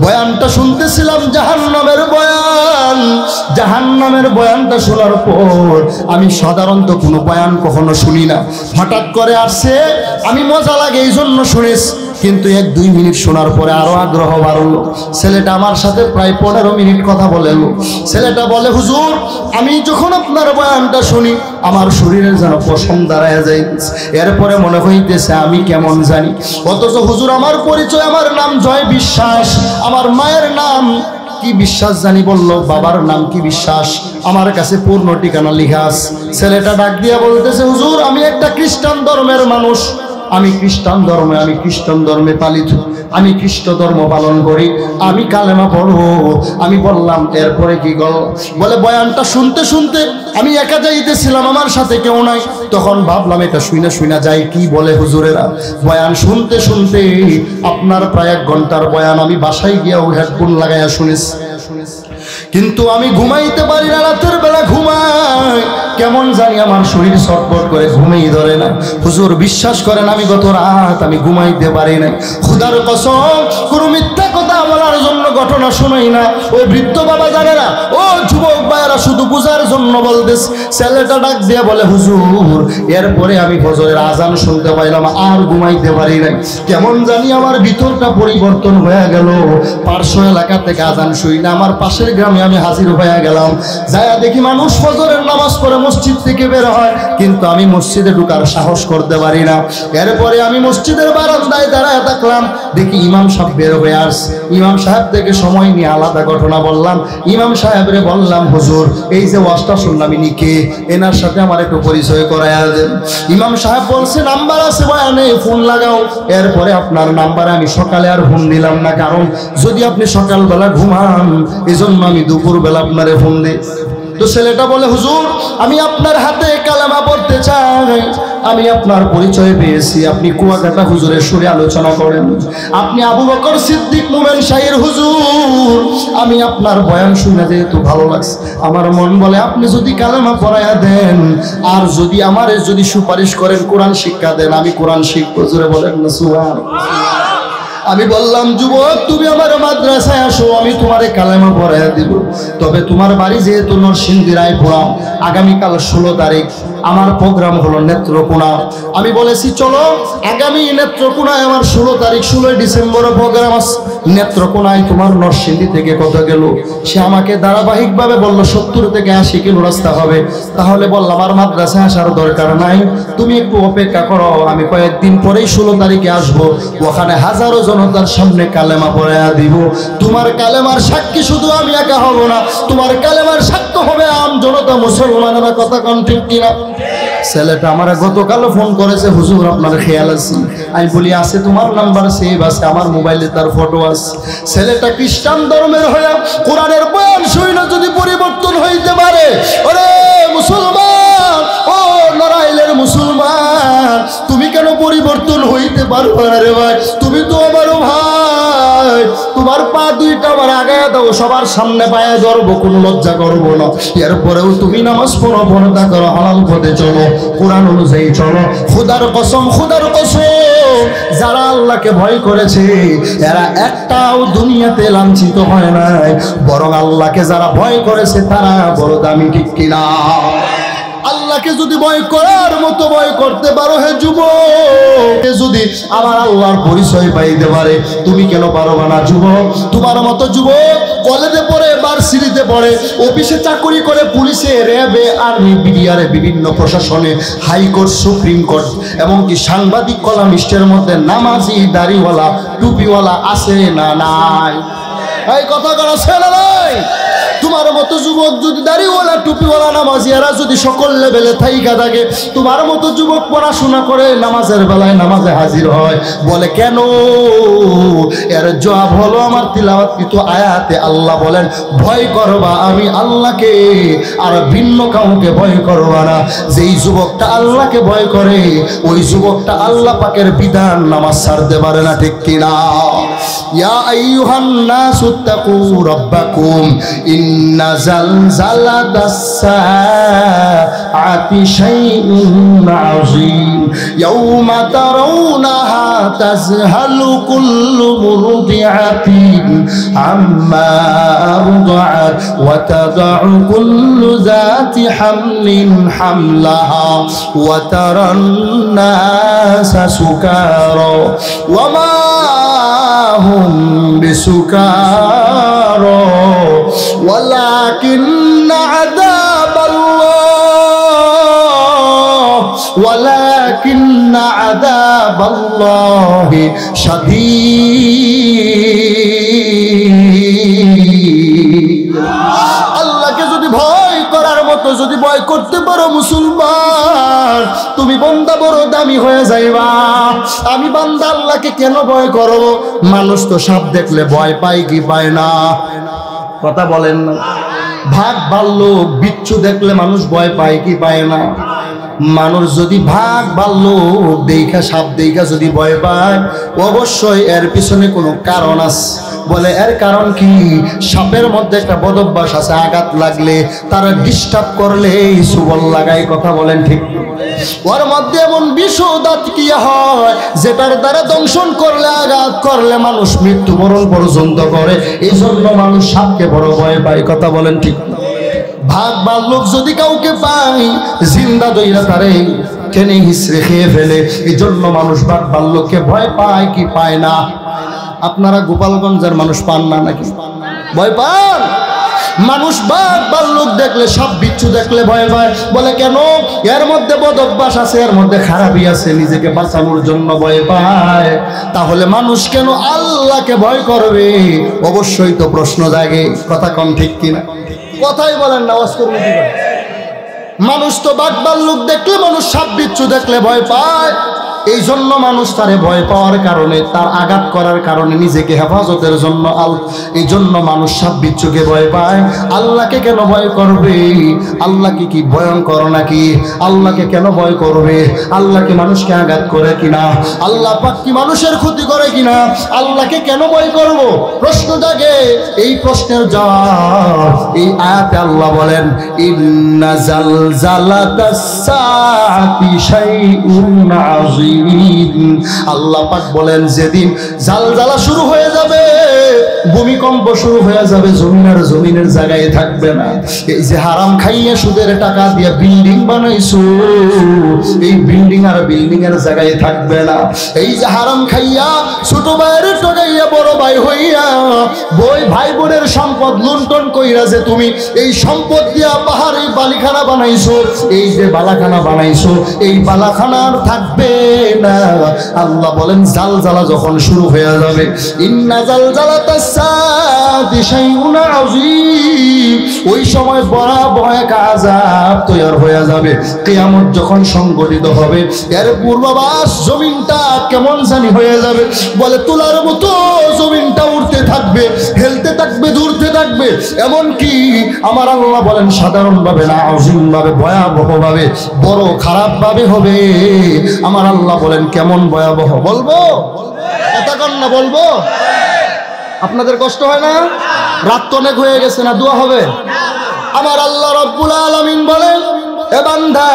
বয়ানটা শুনতেছিলাম জাহান্নামের বয়ান। জাহান্নামের বয়ানটা শোনার পর আমি সাধারণত কোনো বয়ান কখনো শুনি না, হঠাৎ করে আসছে, আমি মজা লাগে এই জন্য শুনেছি। কিন্তু 1-2 মিনিট শোনার পরে আরো আগ্রহ বাড়লো। ছেলেটা আমার সাথে প্রায় 15 মিনিট কথা বলে। ছেলেটা বলে হুজুর আমি যখন আপনার বয়ানটা শুনি আমার শরীরে যেন পশম দাঁড়ায় যায়, এরপরে মনে হইতেছে আমি কেমন জানি। অথচ হুজুর আমার পরিচয়, আমার নাম জয় বিশ্বাস, আমার মায়ের নাম কি বিশ্বাস জানি বললো, বাবার নাম কি বিশ্বাস, আমার কাছে পূর্ণ ঠিকানা লিখা আছে। ছেলেটা ডাক দিয়া বলতেছে হুজুর আমি একটা খ্রিস্টান ধর্মের মানুষ, আমি খ্রিস্টান ধর্মে পালিত, আমি খ্রিস্ট ধর্ম পালন করি, আমি কালেমা পড়বো। আমি বললাম এরপরে কি গল? বলে বয়ানটা শুনতে শুনতে আমি একা যাইতেছিলাম, আমার সাথে কেউ নাই। তখন ভাবলাম এটা শুইনা যাই কি বলে হুজুরেরা। বয়ান শুনতে শুনতে আপনার প্রায় 1 ঘন্টার বয়ান আমি বাসায় গিয়েও হেডফোন লাগাইয়া শুনেছি। কিন্তু আমি ঘুমাইতে পারি না, রাতের বেলা ঘুমাই কেমন জানি আমার শরীর ছটফট করে, ঘুমেই ধরে না। হুজুর বিশ্বাস করেন আমি গত রাত আমি ঘুমাইতে পারি নাই। খোদার কসম কোনো মিথ্যা কথা বলার জন্য ঘটনা শুনাই না। ও বৃদ্ধ বাবা জানেরা, ও যুবক ভাইয়েরা শুধু বুঝার জন্য বলতেছে। ছেলেটা ডাক দিয়ে বলে হুজুর এরপরে আমি ফজরের আজান শুনতে পাইলাম, আর ঘুমাইতে পারি নাই। কেমন জানি আমার ভিতরটা পরিবর্তন হয়ে গেল। পার্শ্ব এলাকা থেকে আজান শুই না, আমার পাশের গ্রামে আমি হাজির হয়ে গেলাম। যায়া দেখি মানুষ ফজরের নামাজ পড়ে মসজিদ থেকে বের হয়, কিন্তু আমি মসজিদে ঢুকার সাহস করতে পারি না। এরপরে আমি মসজিদের বারান্দায় দাঁড়ায় থাকলাম, দেখি ইমাম সাহেব বের হয়ে আসছে। ইমাম সাহেব থেকে সময় নিয়ে আলাদা ঘটনা বললাম। ইমাম সাহেবরে বললাম হুজুর এই যে ওয়াজটা শুনলাম ইনি কে, এনার সাথে আমার একটু পরিচয় করায়া দেন। ইমাম সাহেব বলছে নাম্বার আছে বয়ানে, ফোন লাগাও। এরপরে আপনার নাম্বারে আমি সকালে আর ফোন দিলাম না, কারণ যদি আপনি সকালবেলা ঘুমান এজন্য আমি দুপুরবেলা আপনারে ফোন দিই। তো ছেলেটা বলে হুজুর আমি আপনার হাতে কালেমা পড়তে চাই, আমি আপনার পরিচয় পেয়েছি, আপনি কুয়াকাটা হুজুরের সুরে আলোচনা করেন, আপনি আবু বকর সিদ্দিক মোমেন শাহের হুজুর। আমি আপনার বয়ান শুনে যেহেতু ভালো লাগছে, আমার মন বলে আপনি যদি কালেমা পড়ায়া দেন আর যদি আমারে যদি সুপারিশ করেন, কোরআন শিক্ষা দেন, আমি কোরআন শিখবো। জোরে বলেন না সুবহানাল্লাহ। আমি বললাম যুবক তুমি আমার মাদ্রাসায় আসো, আমি তোমারে কালেমা পড়াইয়া দিব। তবে তোমার বাড়ি যেহেতু নরসিংদী রায়পুরা, আগামীকাল 16 তারিখ আমার প্রোগ্রাম হলো নেত্রকোনা। আমি বলেছি চলো আগামী নেত্রকোনায় আমার 16 তারিখ 16 ডিসেম্বর প্রোগ্রাম আছে। নেত্রকোনায় তোমার নরসিংদী থেকে কত গেল? সে আমাকে ধারাবাহিকভাবে বললো 70 থেকে 80 কিলো রাস্তা হবে। তাহলে বললাম আমার মাদ্রাসায় আসার দরকার নাই, তুমি একটু অপেক্ষা করো, আমি কয়েকদিন পরেই 16 তারিখে আসবো। ওখানে হাজারো জনতার সামনে কালেমা পড়াইয়া দিব। তোমার কালেমার সাক্ষী শুধু আমি একা হব না, তোমার কালেমার সাক্ষ্য হবে আম জনতা মুসলমানেরা। কথা কন ঠিক কিনা? ছেলেটা আমার গতকালও ফোন করেছে হুজুর আপনার খেয়াল আছে? আমি বলি আছে, তোমার নাম্বার সেভ আছে, আমার মোবাইলে তার ফটো আছে। ছেলেটা খ্রিস্টান ধর্মের হয়ে কোরআনের বয়ান শুনে যদি পরিবর্তন হইতে পারে, ওরে মুসলমান, ও নড়াইলের মুসলমান, তুমি কেন পরিবর্তন হইতে পারবে না রে ভাই? তুমি তো আমারও ভাই, তোমার পা দুইটা আমার আগায় দাও, সবার সামনে পায়ে ধরবো, কোনো লজ্জা করবো না। এরপরেও তুমি নামাজ পড়ো, পর্দা করো, হালাল পথে চলো, কোরআন অনুযায়ী চলো। খোদার কসম, খোদার কসম, যারা আল্লাহকে ভয় করেছে এরা একটাও দুনিয়াতে লাঞ্ছিত হয় নাই, বরং আল্লাহকে যারা ভয় করেছে তারা বড় দামি, ঠিক কিনা? আল্লাহকে যদি ভয় করার মতো ভয় করতে পারো হে যুবক, যদি আমার আল্লাহর পরিচয় পাইতে পারে, তুমি কেন পারবা না যুবক? তোমার মতো যুবক কলেজে পড়ে, ভার্সিটিতে পড়ে, অফিসে চাকরি করে, পুলিশে, র্যাবে, আর্মি, বিডিআরে, বিভিন্ন প্রশাসনে, হাইকোর্ট, সুপ্রিম কোর্ট, এমনকি সাংবাদিক, কলামিস্টের মধ্যে নামাজি, দাড়িওয়ালা, টুপিওয়ালা আছে না নাই? এই কথা করা ছেলে নাই? তোমার মতো যুবক যদি দাড়িওয়ালা, টুপিওয়ালা, নামাজি এরা যদি সকল লেভেলে থাইকা থাকে, তোমার মতো যুবক পড়াশোনা করে নামাজের বেলায় নামাজে হাজির হয়, বলে কেন? এর জবাব হলো আমার তিলাওয়াতকৃত আয়াতে আল্লাহ বলেন, ভয় করবা আমি আল্লাহকে, আর ভিন্ন কাউকে ভয় করবা না। যেই যুবকটা আল্লাহকে ভয় করে ওই যুবকটা আল্লাহ পাকের বিধান নামাজ ছাড়তে পারে না, ঠিক কিনা? ইয়া আইয়ুহান নাসু তাকু রাব্বাকুম ইন্না জালজালাতাস সাআতি শাইউন আযীম ইয়াওমা তারাউনাহা তাযহালু কুল্লু মুরদিআতিন আম্মা আরদাআত ওয়া তাদউ কুল্লু যাতি হামলিন হামলাহা ওয়া তারান নাসা সুকারা ওয়া মা হুম বিসুকারা ওয়ালাকিন্না আযাবাল্লাহি শাদীদ। আল্লাহকে যদি ভয় করার মতো যদি ভয় করতে পারো মুসলমান, তুমি বান্দা বড় দামি হয়ে যাইবা। আমি বান্দা আল্লাহকে কেন ভয় করব? মানুষ তো সাপ দেখলে ভয় পায় কি পায় না? কথা বলেন না? ভাগ ভাল্লুক, বিচ্ছু দেখলে মানুষ ভয় পায় কি পায় না? মানুষ যদি ভাগ ভাল্লুক দেখা, সাপ দেখা যদি ভয় পায়, অবশ্যই এর পিছনে কোনো কারণ আছে। বলে এর কারণ কি? সাপের মধ্যে একটা বদভ্যাস আছে, আঘাত লাগলে, তারা ডিস্টার্ব করলে সুবল লাগায়। কথা বলেন ঠিক? ওর মধ্যে এমন বিষ দাঁত কি হয় যেটার দ্বারা দংশন করলে, আঘাত করলে মানুষ মৃত্যুবরণ পর্যন্ত করে। এই জন্য মানুষ সাপকে বড় ভয় পায়। কথা বলেন ঠিক? ভাগ ভাল্লুক যদি কাউকে পায়, জিন্দা দইরা তারে টেনে হিসড়ে খেয়ে ফেলে। এই জন্য মানুষ ভাগ ভাল্লুককে ভয় পায় কি পায় না? আপনারা গোপালগঞ্জের মানুষ পান না নাকি? ভয় পান? মানুষ বাঘ ভাল্লুক দেখলে, সাপ বিচ্ছু দেখলে ভয় পায়। বলে কেন? এর মধ্যে বদভ্যাস আছে, এর মধ্যে খারাপই আছে, নিজেকে বাঁচানোর জন্য ভয় পায়। তাহলে মানুষ কেন আল্লাহকে ভয় করবে? অবশ্যই তো প্রশ্ন জাগে। কথা কম ঠিক কিনা? কথাই বলেন না, আওয়াজ করুন। মানুষ তো বাঘ ভাল্লুক দেখলে, মানুষ সাপ বিচ্ছু দেখলে ভয় পায়। এই জন্য মানুষ তারে ভয় পাওয়ার কারণে, তার আঘাত করার কারণে, নিজেকে হেফাজতের জন্য এই জন্য মানুষ সাপ বিচ্ছুকে ভয় পায়। আল্লাহকে কেন ভয় করবে? আল্লাহকে কি ভয়ঙ্কর নাকি? আল্লাহকে কেন ভয় করবে? আল্লাহ কি মানুষকে আঘাত করে কিনা? আল্লাহ পাক কি মানুষের ক্ষতি করে কিনা? আল্লাহকে কেন ভয় করব? প্রশ্ন জাগে। এই প্রশ্নের জবাব এই আয়াতে আল্লাহ বলেন, ইন্না জালজালাতাস সাআতি শাইউন আযীম। আল্লাহ পাক বলেন, যেদিন জালজালা শুরু হয়ে যাবে, ভূমিকম্প শুরু হয়ে যাবে, জমিনের জায়গায় থাকবে না। এই যে হারাম খাইয়ে সুদের টাকা দিয়ে বিল্ডিং বানাইছো, এই বিল্ডিং আর বিল্ডিং এর জায়গায় থাকবে না। এই যে হারাম খাইয়া ছোট ভাইয়ের ঠকাইয়া বড় ভাই হইয়া ভাই বোনের সম্পদ লুণ্ঠন কইরা যে তুমি এই সম্পদ দিয়া পাহাড়ে বালিখানা বানাইছো, এই যে বালাখানা বানাইছো, এই বালাখানা আর থাকবে না। আল্লাহ বলেন, জালজালা যখন শুরু হয়ে যাবে, ইন্না জালজালাতাস সাআতি শাইউন আযীম, ওই সময় ভয়াবহ এক আযাব তৈরি হয়ে যাবে। কিয়ামত যখন সংঘটিত হবে, এর পূর্বাভাস জমিনটা কেমন জানি হয়ে যাবে। বলে তোলার মতো জমিনটা উঠতে থাকবে, হেলতে থাকবে, দূরতে থাকবে। এমন কি আমার আল্লাহ বলেন, সাধারণভাবে না, আযীমভাবে, ভয়াবহভাবে, বড় খারাপভাবে হবে। আমার আল্লাহ বলেন কেমন ভয়াবহ বলবো? কথা কন না, বলবো? আপনাদের কষ্ট হয় না? রাত তো অনেক হয়ে গেছে না, দোয়া হবে? আমার আল্লাহ রাব্বুল আলামিন বলেন, এ বান্দা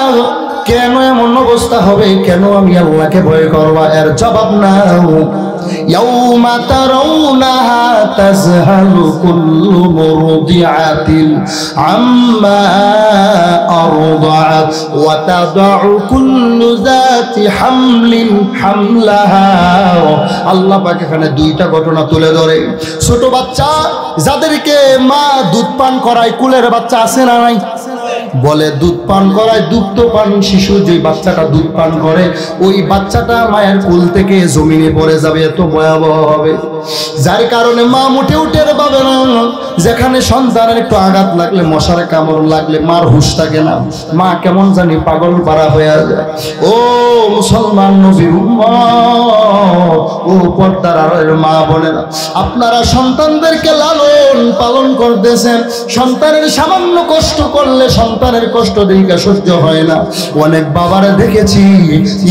কেন এমন অবস্থা হবে, কেন আমি আল্লাহকে ভয় করবা? এর জবাব নাও। ইয়াউমা তারাউনাহা তাযহালু কুল্লু মুরদিআতিন আম্মা আরদাআত ওয়া তাদউ কুল্লু যাতি হামলিন হামলাহা। আল্লাহ পাক এখানে দুইটা ঘটনা তুলে ধরে। ছোট বাচ্চা যাদেরকে মা দুধ পান করায়, কুলের বাচ্চা আছে না নাই? বলে দুধ পান করায়, দুগ্ধপান শিশু যে বাচ্চাটা দুধ পান করে, ওই বাচ্চাটা মায়ের কুল থেকে জমিনে পড়ে যাবে, এত ভয়াবহ হবে। যার কারণে মা মুঠে টের পাবে না। যেখানে সন্তানের একটু আঘাত লাগলে, মশার কামড় লাগলে মার হুঁশ থাকে না, মা কেমন জানি পাগল পারা হয়ে যায়। ও মুসলমান নবীর উম্মত, ও পর্দার আড়ালের মা বোনেরা, আপনারা সন্তানদেরকে লালন পালন করতেছেন। সন্তানের সামান্য কষ্ট করলে সন্তানের কষ্ট দেখে সহ্য হয় না। অনেক বাবারা দেখেছি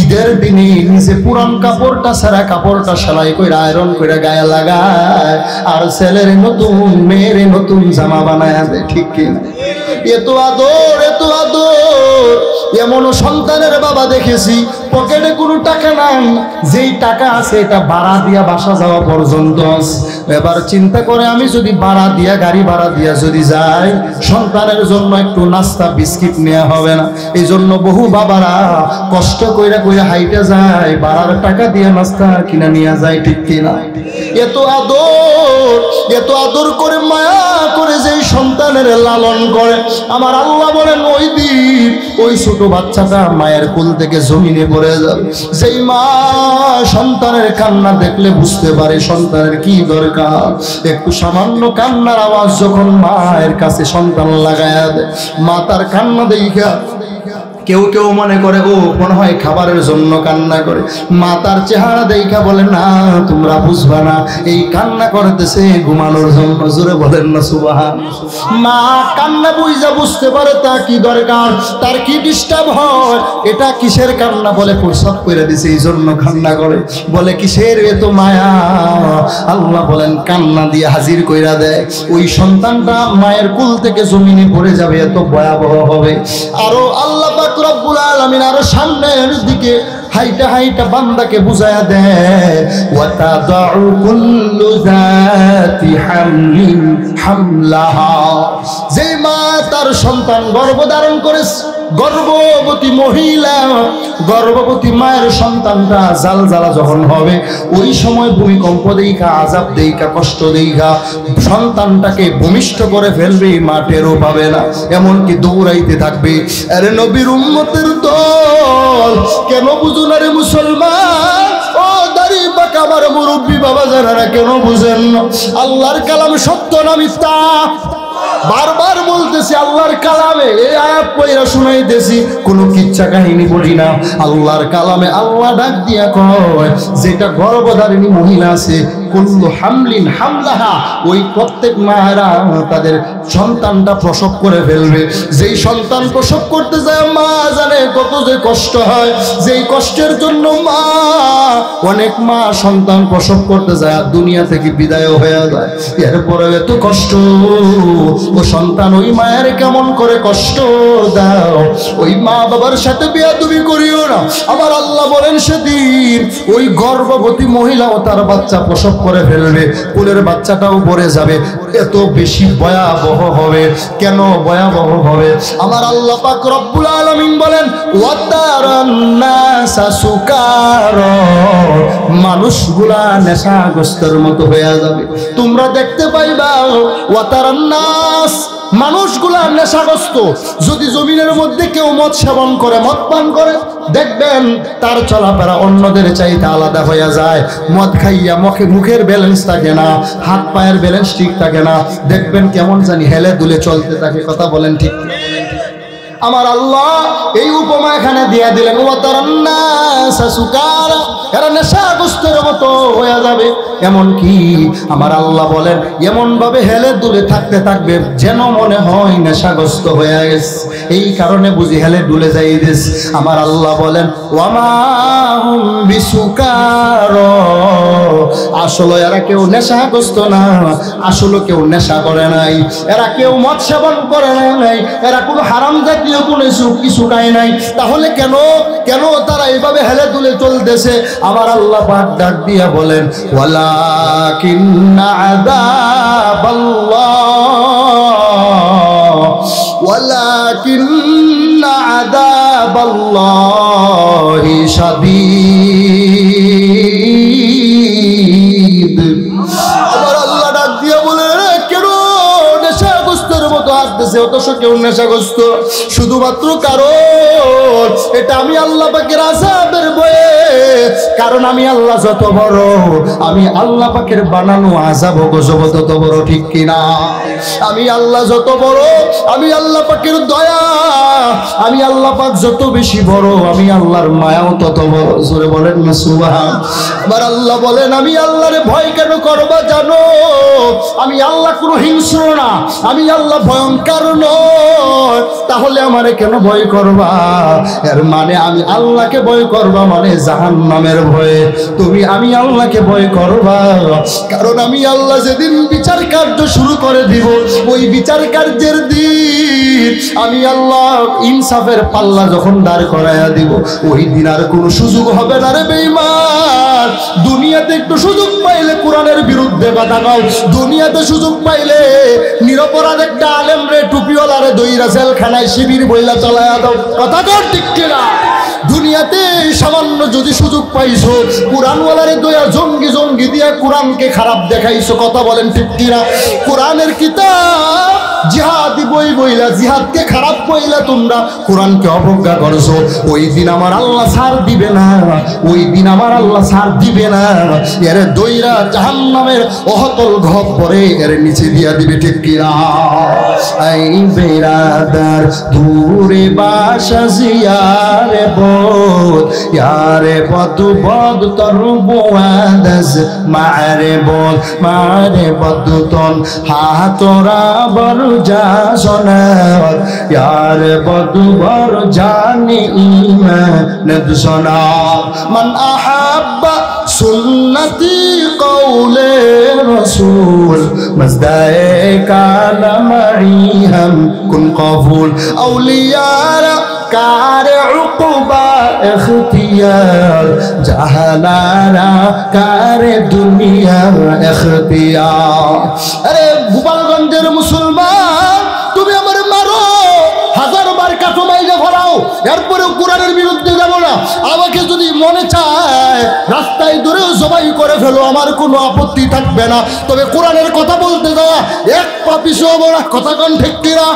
ঈদের দিনে নিজে পুরান কাপড়টা, সারা কাপড়টা সেলাই করে আয়রন করে গায়ে লাগায়, আর ছেলের নতুন, মেয়ের নতুন জামা বানায় দেয়। ঠিক কিনা? এত আদর, এত আদর। এমনও সন্তানের বাবা দেখেছি পকেটে কোনো টাকা নাই, যেই টাকা আছে এটা ভাড়া দিয়া বাসা যাওয়া পর্যন্ত আছে। এবার চিন্তা করে, আমি যদি ভাড়া দিয়া, গাড়ি ভাড়া দিয়া যদি যাই, সন্তানের জন্য একটু নাস্তা বিস্কিট নেওয়া হবে না। এই জন্য বহু বাবারা কষ্ট কইরা কইরা হাইটা যায়, ভাড়ার টাকা দিয়ে নাস্তা কিনা নিয়ে যায়। ঠিক কিনা? এত আদর, এত আদর করে মায়া করে যেই সন্তানের লালন করে, আমার আল্লাহ বলেন ওই দিন ওই ছোট বাচ্চাটা মায়ের কোল থেকে জমিনে পড়ে যাবে। যেই মা সন্তানের কান্না দেখলে বুঝতে পারে সন্তানের কি দরকার। একটু সামান্য কান্নার আওয়াজ যখন মায়ের কাছে সন্তান লাগায়া দেয়, মা তার কান্না দেখা, কেউ কেউ মনে করে ও মনে হয় খাবারের জন্য কান্না করে। মা তার চেহারা দেখা বলে, না তোমরা বুঝবা না, এই কান্না করতেছে ঘুমানোর জন্য। জোরে বলেন না সুবহানাল্লাহ। মা কান্না বুঝা বুঝতে পারে তার কি দরকার, তার কি ডিস্টার্ব হয়, এটা কিসের কান্না। বলে প্রসাব করে দিছে এই জন্য কান্না করে। বলে কিসের এত মায়া? আল্লাহ বলেন কান্না দিয়ে হাজির কইরা দেয়। ওই সন্তানটা মায়ের কুল থেকে জমিনে পড়ে যাবে, এত ভয়াবহ হবে। আরো আল্লাহ পাক রব্বুল আলামিন আরো সামনের দিকে হাইটা হাইটা বান্দাকে বুঝায়া দেয়, ওয়া তাদাউ কুল্লু যাতি হামলিন হামলাহা। যে মা তার সন্তান গর্ভধারণ করেছে, গর্ভবতী মহিলা, গর্ভবতী মায়ের সন্তানটা জাল জ্বালা যখন হবে, ওই সময় ভূমিকম্প দেইখা, আযাব দেইখা, কষ্ট দেইখা সন্তানটাকে ভূমিষ্ঠ করে ফেলবে, মাঠেরও পাবে না, এমনকি দৌড়াইতে থাকবে। আরে নবীর উম্মতের দল, কেন বুঝো না রে মুসলমান? ও দাড়ি পাকা আমার মুরব্বী বাবা যারা, কেন বুঝেন না? আল্লাহর কালাম সত্য না মিথ্যা? বারবার বলতেছি আল্লাহর কালামে, এই আয়াত পড়া শুনাইতেছি, কোনো কিচ্ছা কাহিনী বলি না। আল্লাহর কালামে আল্লাহ ডাক দিয়া কয়, যেটা গর্ভধারিণী মহিলা আছে, কুল্লু হামলিন হামলাহা, ওই প্রত্যেক মায়েরা তাদের সন্তানটা প্রসব করে ফেলবে। যেই সন্তান প্রসব করতে যায়, মা জানে কত যে কষ্ট হয়। যেই কষ্টের জন্য মা, অনেক মা সন্তান প্রসব করতে যায় দুনিয়া থেকে বিদায় হয়ে যায়, এরপরে এত কষ্ট। ও সন্তান, ওই মায়ের কেমন করে কষ্ট দাও। ওই মা বাবার সাথে বেয়াদবি করিও না। আমার আল্লাহ বলেন সেদিন ওই গর্ভবতী মহিলাও তার বাচ্চা প্রসব করে ফেলবে, কোলের বাচ্চাটাও পড়ে যাবে। এত বেশি ভয়াবহ হবে। কেন ভয়াবহ হবে? আমার আল্লাহ পাক রব্বুল আলামিন বলেন, ওয়াতারান নাসা সুকারা, মানুষগুলা নেশাগ্রস্তের মতো হয়ে যাবে। তোমরা দেখতে পাইবা ওয়াতারান নাস, মানুষগুলা নেশাগ্রস্ত। যদি জমিনের মধ্যে কেউ মদ সেবন করে, মদ পান করে, দেখবেন তার চলাফেরা অন্যদের চাইতে আলাদা হয়ে যায়। মদ খাইয়া মুখের ব্যালেন্স থাকে না, হাত পায়ের ব্যালেন্স ঠিক থাকে না, দেখবেন কেমন জানি হেলে দুলে চলতে থাকে। কথা বলেন ঠিক? আমার আল্লাহ এই উপমা এখানে দিয়া দিলেন, এরা নেশাগ্রস্তের মতো হয়ে যাবে। এমন কি আমার আল্লাহ বলেন, এমন ভাবে হেলে দুলে থাকতে থাকবে যেন মনে হয় নেশাগ্রস্ত হয়ে গেছে। এই কারণে বুঝি হেলে দুলে যাই দিস। আমার আল্লাহ বলেন, ওয়ামা হুম বিসুকার, আসলে এরা কেউ নেশাগ্রস্ত না, আসলে কেউ নেশা করে নাই, এরা কেউ মদ সেবন করে নাই, এরা কোনো হারাম জাতীয় কোনো কিছু খায় নাই। তাহলে কেন কেন তারা এইভাবে হেলে দুলে চলতেছে? আমার আল্লাহ পাক ডাক দিয়া বলেন, ওয়ালাকিন্না আযাবাল্লাহ, ওয়ালাকিন্না আযাবাল্লাহি শাদীদ। আমার আল্লাহ ডাক দিয়া বলে, কেন নেশাগ্রস্তের মতো হাঁটতেছে? অথচ কেউ নেশাগ্রস্ত শুধুমাত্র কারণ এটা আমি আল্লাহ পাকের আযাবের ভয়ে। কারণ আমি আল্লাহ যত বড়, আমি আল্লাহ পাকের বানানো আযাব গজব তত বড়, ঠিক কিনা? আমি আল্লাহ যত বড়, আমি আল্লাহ পাকের দয়া, আমি আল্লাহ পাক যত বেশি বড়, আমি আল্লাহর মায়াও তত বড়। জোরে বলেন না সুবহান। আবার আল্লাহ বলেন, আমি আল্লাহরে ভয় কেন করবা জানো? আমি আল্লাহ কোনো হিংস্র না, আমি আল্লাহ ভয়ঙ্কর নয়। তাহলে আমারে কেন ভয় করবা? এর মানে আমি আল্লাহকে ভয় করবা মানে জাহান্নামের ভয়ে। তুমি আমি আল্লাহকে ভয় করবা, কারণ আমি আল্লাহ যেদিন বিচার কার্য শুরু করে দিব, ওই বিচার কার্যের দিন আমি আল্লাহ ইনসাফের পাল্লা যখন দাঁড় করাইয়া দিব, ওই দিন আর কোনো সুযোগ হবে না রে বেঈমান। দুনিয়াতে একটু সুযোগ পাইলে কোরআনের বিরুদ্ধে কথা কও, দুনিয়াতে সুযোগ পাইলে নিরপরাধ একটা আলেম রে টুপিওয়ালারে দইরা জেলখানায় শিবির বইলা চালায়া দাও। কথা কর ঠিক কিনা? দুনিয়াতে সামান্য যদি সুযোগ পাইছো, কোরআনওয়ালারে দয়া জঙ্গি জঙ্গি দিয়া কোরআনকে খারাপ দেখাইছো। কথা বলেন ঠিক কিনা? কোরআনের কিতাব জিহাদি বই বইলা, জিহাদকে খারাপ বইলা তোমরা কোরআনকে অবজ্ঞা করছো। ওই দিন আমার আল্লাহ ছাড় দিবে না, ওই দিন আমার আল্লাহ ছাড় দিবে না। এর দইরা জাহান্নামের অহতল গহ্বরে এর নিচে দিয়া দিবে, ঠিক কিনা? আই বেরাদার দূরে বাসা জিয়ারে বদ, ইয়ারে বদ বদ তরবো আদাজ মারে বদ, মারে বদ তন হাতরা বর যা সোনার, ইয়ার বদ বর জানি ঈমান সোনা। মান আহাব্বা সুন্নতি কওলে রসুল, মজদায়ে কালামি হাম কুন কবুল, আউলিয়ারা কার উকুবা ইখতিয়ার, জাহানারা কার দুনিয়া ইখতিয়ার। আরে গোপালগঞ্জের মুসলমান, তুমি আমার মারো, হাজার বার কাটো মাইলে ভরাও, এরপরেও কোরআনের বিরুদ্ধে যাব না। আমাকে যদি মনে চায় রাস্তায় দূরেও জবাই করে ফেলো, আমার কোনো আপত্তি থাকবে না। তবে কোরআনের কথা বলতে যাওয়া এক পা পিছু হবো না। কথা কোন ঠিক কিনা?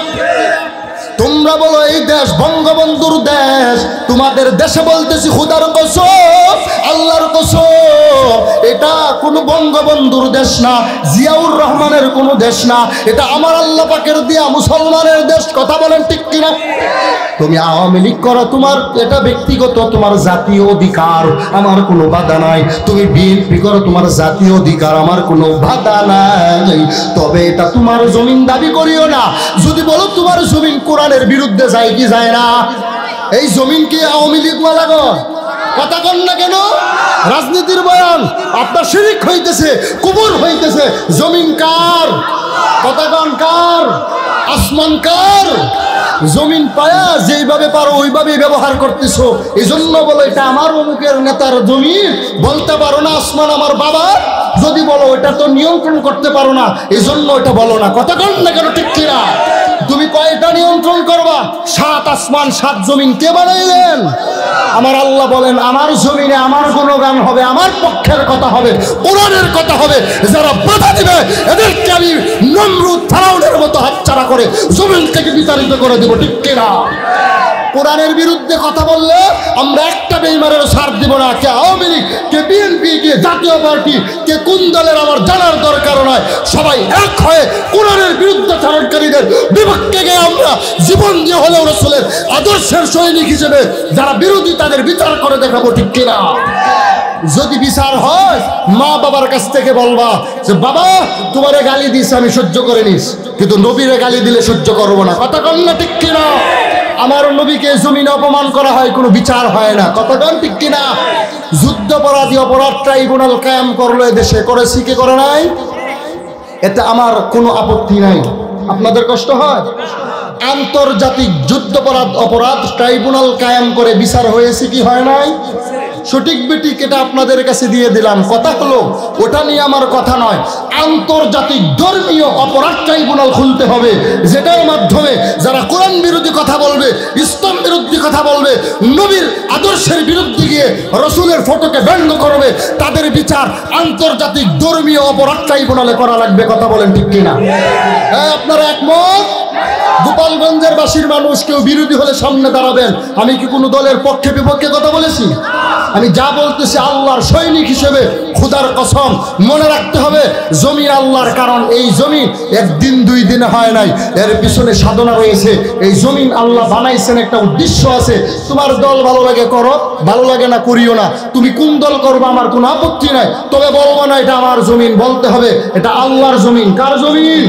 তোমরা বলো এই দেশ বঙ্গবন্ধুর দেশ, তোমাদের দেশে বলতেছি খোদার কসম, আল্লাহর কসম, এটা কোনো বঙ্গবন্ধুর দেশ না, জিয়াউর রহমানের কোনো দেশ না, এটা আমার আল্লাহ পাকের দিয়া মুসলমানের দেশ। কথা বলেন ঠিক কিনা? তুমি আওয়ামী লীগ করো, তোমার এটা ব্যক্তিগত, তোমার জাতীয় অধিকার, আমার কোনো বাধা নাই। তুমি বিএনপি করো, তোমার জাতীয় অধিকার, আমার কোনো বাধা নাই। তবে এটা তোমার জমিন দাবি করিও না। যদি বলো তোমার জমিন কোরআনের বিরুদ্ধে যায় কি যায় না? এই জমিন কি আওয়ামী লীগ ওয়ালা গো? কথা কন না কেন? রাজনীতির বয়ান, আপনার শিরিক হইতেছে, কুবুর হইতেছে। জমিন কার? কথা কন কার? আসমান কার? জমিন পায়া যেইভাবে পারো ওইভাবেই ব্যবহার করতেছো। এই জন্য বলো এটা আমার অমুকের নেতার জমিন, বলতে পারো না আসমান আমার বাবা। যদি বলো এটা তো নিয়ন্ত্রণ করতে পারো না, এই জন্য এটা বলো না। কথা কন না কেন ঠিক কিনা? তুমি কয়টা নিয়ন্ত্রণ করবা? 7 আসমান 7 জমিন কে বানাইলেন? আমার আল্লাহ বলেন, আমার জমিনে আমার গুণগান হবে, আমার পক্ষের কথা হবে, কোরআনের কথা হবে। যারা বাধা দিবে এদেরকে আমি নমরুদ ফেরাউনের মতো হাতছাড়া করে জমিন থেকে বিতাড়িত করে দেব, ঠিক কিনা? কোরআনের বিরুদ্ধে কথা বললে আমরা একটা বেঈমানের ছাড় দিব না। কে আওয়ামী লীগ, কে বিএনপি, কে জাতীয় পার্টি, কে কোন দলের আমার জানার দরকার নয়। সবাই এক হয়ে কোরআনের বিরুদ্ধে চারণকারীদের বিপক্ষে গিয়ে আমরা জীবন দিয়ে হলেও রাসূলের আদর্শের সৈনিক হিসেবে যারা বিরোধী তাদের বিচার করে দেখাবো, ঠিক কিনা? যদি বিচার হয় মা বাবার কাছ থেকে বলবা যে বাবা তোমারে গালি দিস আমি সহ্য করে নিস, কিন্তু নবীরে গালি দিলে সহ্য করবো না। কথা কন না ঠিক কিনা? আমার নবীকে জমিনে অপমান করা হয়, কোনো বিচার হয় না। কথা বলেন ঠিক কিনা? যুদ্ধাপরাধী অপরাধ ট্রাইব্যুনাল কায়েম করলো এদেশে, করেছি কি করে নাই? এতে আমার কোনো আপত্তি নাই। আপনাদের কষ্ট হয়? আন্তর্জাতিক যুদ্ধাপরাধ অপরাধ ট্রাইব্যুনাল কায়েম করে বিচার হয়েছে কি হয় নাই? সঠিক বেঠিক এটা আপনাদের কাছে দিয়ে দিলাম। কথা হলো ওটা নিয়ে আমার কথা নয়, আন্তর্জাতিক ধর্মীয় অপরাধ ট্রাইব্যুনাল খুলতে হবে, যেটার মাধ্যমে যারা কোরআন বিরোধী কথা বলবে, ইসলাম বিরোধী কথা বলবে, নবীর আদর্শের বিরুদ্ধে গিয়ে রসুলের ফটোকে ব্যঙ্গ করবে, তাদের বিচার আন্তর্জাতিক ধর্মীয় অপরাধ ট্রাইব্যুনালে করা লাগবে। কথা বলেন ঠিক কিনা? হ্যাঁ, আপনারা একমত? গোপালগঞ্জের বাসীর মানুষ কেউ বিরোধী হলে সামনে দাঁড়াবেন। আমি কি কোনো দলের পক্ষে বিপক্ষে কথা বলেছি? আমি যা বলতেছি আল্লাহর সৈনিক হিসেবে খুদার কসম মনে রাখতে হবে, জমিন আল্লাহর। কারণ এই জমিন একদিন দুই দিনে হয় নাই, এর পিছনে সাধনা রয়েছে। এই জমিন আল্লাহ বানাইছেন, একটা উদ্দেশ্য আছে। তোমার দল ভালো লাগে করো, ভালো লাগে না করিও না। তুমি কোন দল করবে আমার কোনো আপত্তি নাই, তবে বলবো না এটা আমার জমিন, বলতে হবে এটা আল্লাহর জমিন। কার জমিন?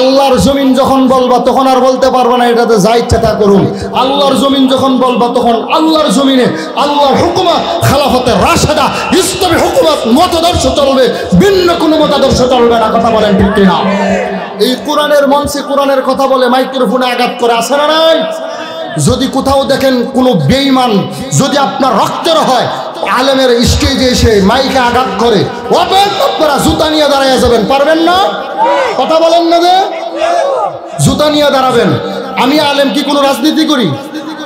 আল্লাহর জমিন যখন বলবা তখন আর বলতে পারবে না এটাতে যা ইচ্ছা তা করুন। আল্লাহর জমিন যখন বলবা তখন আল্লাহর জমিনে আল্লাহর হুকুমত, খেলাফতে রাশেদা, ইসলামী হুকুমত, মতাদর্শ চলবে, ভিন্ন কোনো মতাদর্শ চলবে না। কথা বলেন ঠিক কিনা? এই কোরআনের মঞ্চে কোরআনের কথা বলে মাইক্রোফোনে আঘাত করে, আছে না নাই? যদি কোথাও দেখেন কোনো বেঈমান যদি আপনার রক্তের হয়, আলেমের স্টেজে এসে মাইকে আঘাত করে, আপনারা জুতা নিয়ে দাঁড়াইয়া যাবেন, পারবেন না? কথা বলেন না যে জুতা নিয়ে দাঁড়াবেন। আমি আলেম কি কোনো রাজনীতি করি?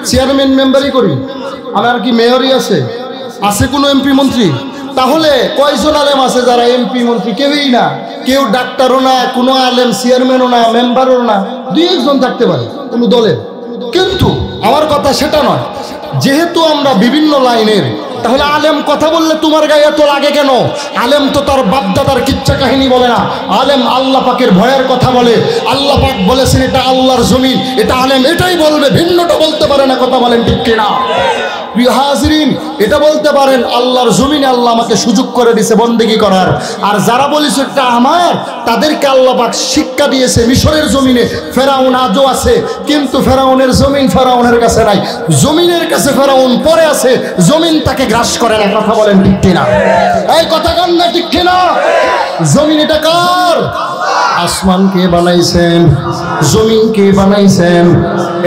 চেয়ারম্যান মেম্বারই করি? আমার কি মেয়রই আছে? আছে কোনো এমপি মন্ত্রী? তাহলে কয়জন আলেম আছে যারা এমপি মন্ত্রী? কেউই না। কেউ ডাক্তারও না, কোনো আলেম চেয়ারম্যানও না, মেম্বারও না। দুই একজন থাকতে পারে কোনো দলের। কিন্তু আমার কথা সেটা নয়। যেহেতু আমরা বিভিন্ন লাইনের, তাহলে আলেম কথা বললে তোমার গায়ে এত লাগে কেন? আলেম তো তার বাপদাদার কিচ্ছা কাহিনী বলে না, আলেম আল্লাহ পাকের ভয়ের কথা বলে। আল্লাহ পাক বলেছেন এটা আল্লাহর জমিন, এটা আলেম এটাই বলবে, ভিন্নটা বলতে পারে না। কথা বলেন ঠিক কিনা? প্রিয় হাজরিন, এটা বলতে পারেন আল্লাহর জমিনে আল্লাহ আমাকে সুযোগ করে দিয়েছে বন্দেগী করার। আর যারা বলেছে এটা আমার, তাদেরকে আল্লাহ পাক শিক্ষা দিয়েছে মিশরের জমিনে। ফেরাউন আজও আছে, কিন্তু ফেরাউনের জমিন ফেরাউনের কাছে নাই, জমিনের কাছে ফেরাউন পরে আছে, জমিন তাকে গ্রাস করে না। কথা বলেন ঠিক কিনা? এই কথা কান না ঠিক কিনা? জমিন এটা কার? আসমান কে বানাইছেন? জমিন কে বানাইছেন?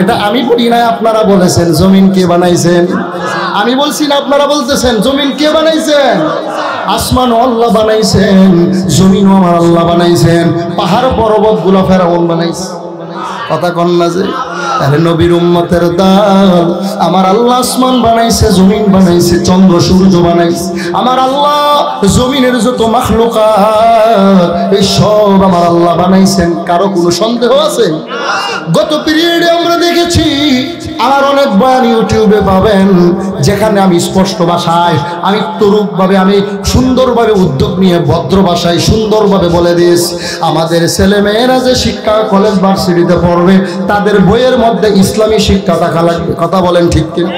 এটা আমি বলি না, আপনারা বলেছেন জমিন কে বানাইছেন। আমি বলছি না, আপনারা বলতেছেন জমিন কে বানাইছেন। আসমান আল্লাহ বানাইছেন, জমিনও আমার আল্লাহ বানাইছেন, পাহাড় পর্বত গুলো ফেরাউন বানাইছে। কথা কন না যে? আরে নবীর উম্মতের দল, আমার আল্লাহ আসমান বানাইছে, জমিন বানাইছে, চন্দ্র সূর্য বানাইছে। আমার আল্লাহ জমিনের যত মাখলুকাত এই সব আমার আল্লাহ বানাইছেন। কারো কোনো সন্দেহ আছে? গত পিরিয়ডে আমরা দেখেছি, আমার অনেক বয়ান ইউটিউবে পাবেন, যেখানে আমি স্পষ্ট ভাষায়, আমি তরুপভাবে, আমি সুন্দরভাবে উদ্যোগ নিয়ে ভদ্র ভাষায় সুন্দরভাবে বলে দিয়েছি, আমাদের ছেলেমেয়েরা যে শিক্ষা কলেজ ভার্সিটিতে পড়বে, তাদের বইয়ের মধ্যে ইসলামী শিক্ষা থাকা লাগবে। কথা বলেন ঠিক কিনা?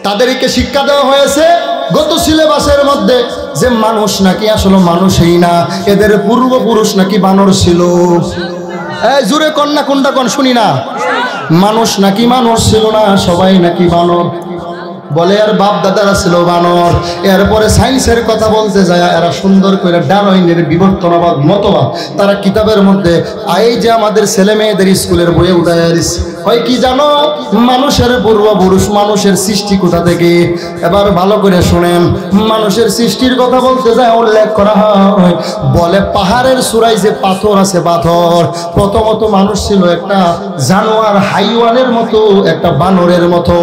তাদেরকে শিক্ষা দেওয়া হয়েছে গত সিলেবাসের মধ্যে যে মানুষ নাকি আসলে মানুষই না, এদের পূর্বপুরুষ নাকি বানর ছিল। এই জোরে কন্যা কোনটা কোন শুনি না? মানুষ নাকি মানুষ ছিল না, সবাই নাকি বানর বলে। আর বাপ দাদারা ছিল বানর। এরপরে সায়েন্সের কথা বলতে যায় এরা সুন্দর করে ডারউইনের বিবর্তনবাদ মতবাদ তারা কিতাবের মধ্যে, এই যে আমাদের ছেলে মেয়েদের স্কুলের বইয়ে উঠায় হয় কি জানো? মানুষের পূর্বপুরুষ, মানুষের সৃষ্টি কোথা থেকে? এবার ভালো করে শুনেন, মানুষের সৃষ্টির কথা বলতে যায় উল্লেখ করা হয়, বলে পাহাড়ের চূড়ায় যে পাথর আছে, পাথর প্রথমত মানুষ ছিল একটা জানোয়ার, হাইওয়ানের মতো, একটা বানরের মতো।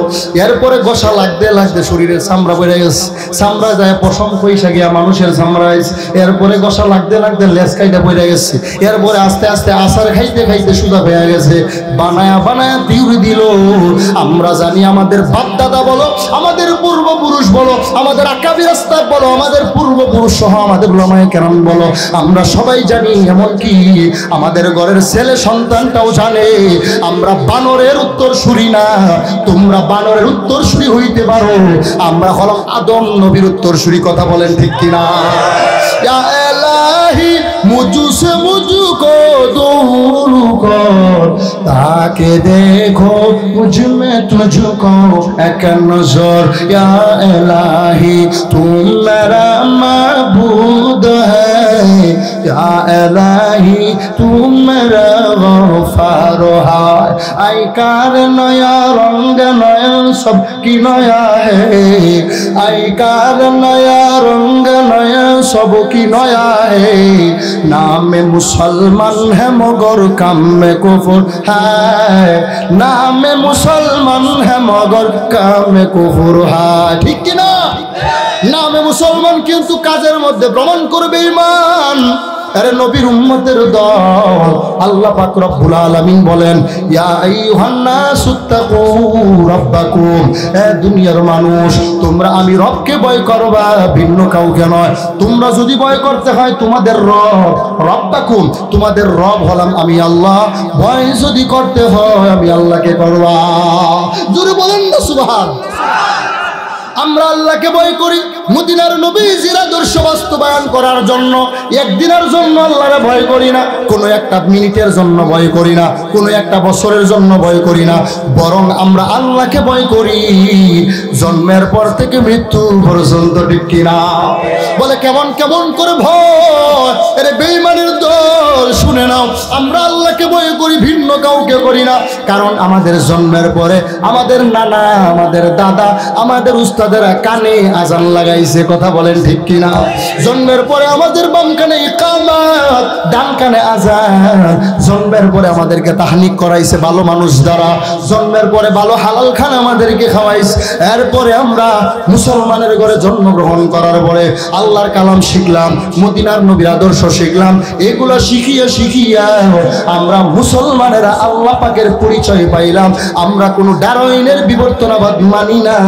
এরপরে গোসা লাগতে লাগতে শরীরের চামড়া বেড়ে গেছে, চামড়া যায় পশম পয়সা গিয়া মানুষের চামড়ায়। এরপরে গোসা লাগতে লাগতে লেজ কাইটা পড়ে গেছে। এরপরে আস্তে আস্তে আচার খাইতে খাইতে সুদা হয়ে গেছে, বানায়া বানায়া দিউরি দিল। আমরা জানি আমাদের বাপ দাদা বলো, আমাদের পূর্বপুরুষ বলো, আমাদের আকাবির রাস্তা বলো, আমাদের পূর্বপুরুষ সহ আমাদের উলামায়ে কেরাম বলো, আমরা সবাই জানি, এমনকি আমাদের ঘরের ছেলে সন্তানটাও জানে আমরা বানরের উত্তরসূরি না। তোমরা বানরের উত্তরসূরি হইতে পারো, আমরা হলাম আদম নবীর উত্তরসূরি। কথা বলেন ঠিক কিনা? ইয়া আল্লাহ इलाही मुझसे मुझको दूर कर, ताकि देखो मुझ में तुझको एक नजर। या इलाही तुम मेरा माबूद है, या इलाही तुम मेरा गफार है। आई कार नया रंग नया सब की नया है, आई कार नया रंग नया सब की नया है। नाम मुसलमान है मगर काम में कुफर है, नाम मुसलमान है मगर काम में कुफर है। ठीक कि ना? नामे मुसलमान किंतु काजेर मধ্যে প্রমাণ করবে ঈমান। আরে নবীর উম্মতের দল আল্লাহ পাক রব্বুল আলামিন বলেন, ইয়া আইয়ুহান নাসুত্তাকু রাব্বাকুম, এ দুনিয়ার মানুষ তোমরা আমি রবকে ভয় করবা, ভিন্ন কাউকে নয়। তোমরা যদি ভয় করতে হয় তোমাদের রব, রাব্বাকুম তোমাদের রব হলাম আমি আল্লাহ, ভয় যদি করতে হয় আমি আল্লাহকে করবা। জোরে বলেন না সুবহানাল্লাহ। আমরা আল্লাহকে ভয় করি মদিনার নবীজির আদর্শ বাস্তবায়ন করার জন্য। একদিনের জন্য আল্লাহরে ভয় করি না, কোনো একটা মিনিটের জন্য ভয় করি না, কোনো একটা বছরের জন্য ভয় করি না, বরং আমরা আল্লাহকে ভয় করি জন্মের পর থেকে মৃত্যু পর্যন্ত। ঠিক কিনা? বলে কেমন কেমন করে ভয়? আরে বেঈমানের দল শুনে নাও, আমরা আল্লাহকে ভয় করি, ভিন্ন কাউকে করি না। কারণ আমাদের জন্মের পরে আমাদের নানা, আমাদের দাদা, আমাদের উস্তাদেরা কানে আজান লাগাইছে। কথা বলেন ঠিক কিনা? জন্মের পরে আমাদের বাম কানে ইকামত, ডান কানে আজান। জন্মের পরে আমাদেরকে তাহনিক করাইছে ভালো মানুষ দ্বারা, জন্মের পরে ভালো হালাল খানা আমাদেরকে খাওয়াইছে। এরপরে আমরা মুসলমানের ঘরে জন্মগ্রহণ করার পরে আল্লাহর কালাম শিখলাম, মদিনার নবীর আদর্শ শিখলাম। এগুলো শিখিয়া শিখিয়া আমরা মুসলমানেরা আল্লাহ পাকের পরিচয় পাইলাম। আমরা কোনো ডারউইনের বিবর্তনবাদ মানি না,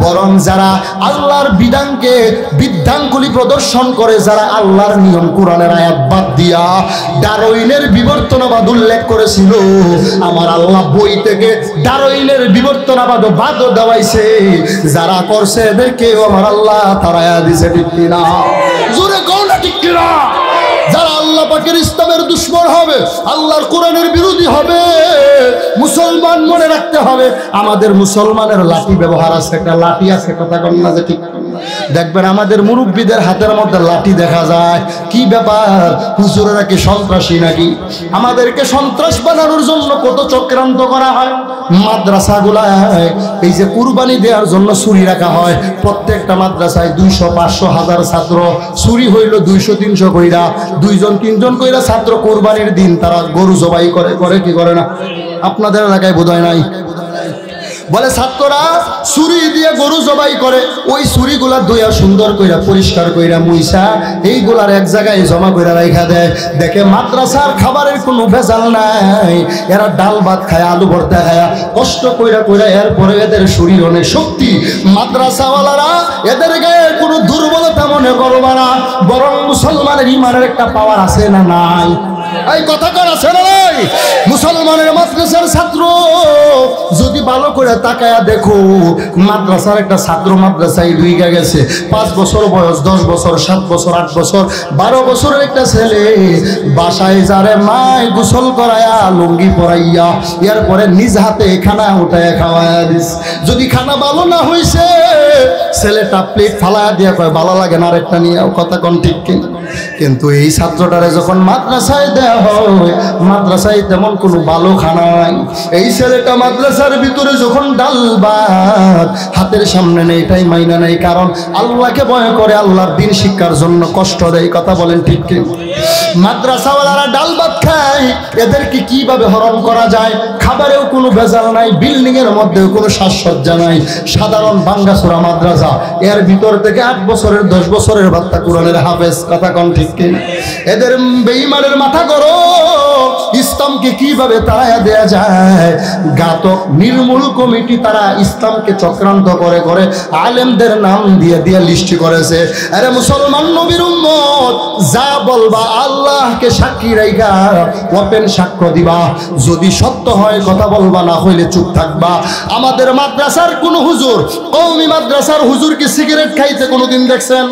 বরং যারা আল্লাহর বিধানকে বিধানগুলি প্রদর্শন করে, যারা আল্লাহর নিয়ম কোরআনের আয়াত বাদ দিয়া ডারউইনের বিবর্তনবাদ উল্লেখ করেছিল, আমার আল্লাহ বই থেকে ডারউইনের বিবর্তনবাদ বাদ দেওয়াইছে। যারা করছে এদেরকেও আমার আল্লাহ তারায়া দিছে। ঠিক কিনা? জোরে কও না ঠিক কিনা? যারা আল্লাহ পাকের ইসলামের দুশমন হবে, আল্লাহর কোরআনের বিরোধী হবে, মুসলমান মনে রাখতে হবে আমাদের মুসলমানের লাঠি ব্যবহার আছে, একটা লাঠি আছে। কথা কন না যে ঠিক? দেখবেন আমাদের মুরব্বীদের হাতের মধ্যে লাঠি দেখা যায়। কি ব্যাপার? হুজুরেরা কি সন্ত্রাসী নাকি? আমাদেরকে সন্ত্রাস বানানোর জন্য কত চক্রান্ত করা হয়। মাদ্রাসাগুলায় এই যে কুরবানি দেওয়ার জন্য ছুরি রাখা হয়, প্রত্যেকটা মাদ্রাসায় 200, 500, 1000 ছাত্র, ছুরি হইল 200, 300 কইরা, 2জন 3জন কইরা ছাত্র কুরবানির দিন তারা গরু জবাই করে। করে কি করে না? আপনাদের এলাকায় বোধহয় নাই। বলে ছাত্ররা ছুরি দিয়ে গরু জবাই করে, ওই ছুরিগুলা ধুইয়া সুন্দর কইরা পরিষ্কার কইরা মুইসা এইগুলার এক জায়গায় জমা কইরা রাখা দেয়। দেখে মাদ্রাসার খাবারের কোনো ভেজাল নাই, এরা ডাল ভাত খায়, আলু ভর্তা খায়, কষ্ট কইরা কইরা এরপরে এদের শরীর অনেক শক্তি। মাদ্রাসাওয়ালারা এদের গায়ে কোনো দুর্বলতা মনে করবা না, বরং মুসলমানের ইমানের একটা পাওয়ার আছে না নাই? এই কথা কর আছে না নাই? মুসলমানের মাদ্রাসার ছাত্র যদি ভালো করে তাকায়া দেখো, মাদ্রাসার একটা ছাত্র মাদ্রাসায় ঢুইকা গেছে, 5 বছর বয়স, 10 বছর, 7 বছর, 8 বছর, 12 বছরের একটা ছেলে বাসায় যারে মায় গোসল করায়া লুঙ্গি পরাইয়া এরপরে নিজ হাতে খানা উঠায় খাওয়ায়া দিস। যদি খানা ভালো না হইছে, ছেলেটা প্লেট ফালায়া দিয়া কয় ভালো লাগে না, আরেকটা নিয়ে। কথা কোন ঠিক কিনা? কিন্তু এই ছাত্রটারে যখন মাদ্রাসায় দেয়া হয়, মাদ্রাসায় তেমন কোনো ভালো খানা নাই। এই ছেলেটা মাদ্রাসার ভিতরে যখন ডাল ভাত হাতের সামনে নেই, এটাই মাইনা নেই, কারণ আল্লাহকে ভয় করে, আল্লাহর দ্বীন শিক্ষার জন্য কষ্ট দেয়। কথা বলেন ঠিক কি? মাদ্রাসাওয়ালারা ডাল ভাত খায়, এদেরকে কিভাবে হরণ করা যায়? খাবারেও কোনো ভেজাল নাই, বিল্ডিং এর মধ্যেও কোনো সাজসজ্জা নাই, সাধারণ ভাঙ্গাচোরা মাদ্রাসা। এর ভিতর থেকে 8 বছরের 10 বছরের বাচ্চা কোরআনের হাফেজ। কথা কন ঠিক কি? এদের বেঈমানের মাথা করো, ইসলামকে কিভাবে তাড়ায়া দেয়া যায়। ঘাতক নির্মূল কমিটি তারা ইসলামকে চক্রান্ত করে করে আলেমদের নাম দিয়ে দিয়ে লিস্টি করেছে। আরে মুসলমান নবীর উম্মত, যা বলবা আল্লাহকে সাক্ষী রাইখা ওপেন সাক্ষ্য দিবা। যদি সত্য হয় কথা বলবা, না হইলে চুপ থাকবা। আমাদের মাদ্রাসার কোন হুজুর, কওমি মাদ্রাসার হুজুর কি সিগারেট খাইতে কোনোদিন দেখছেন?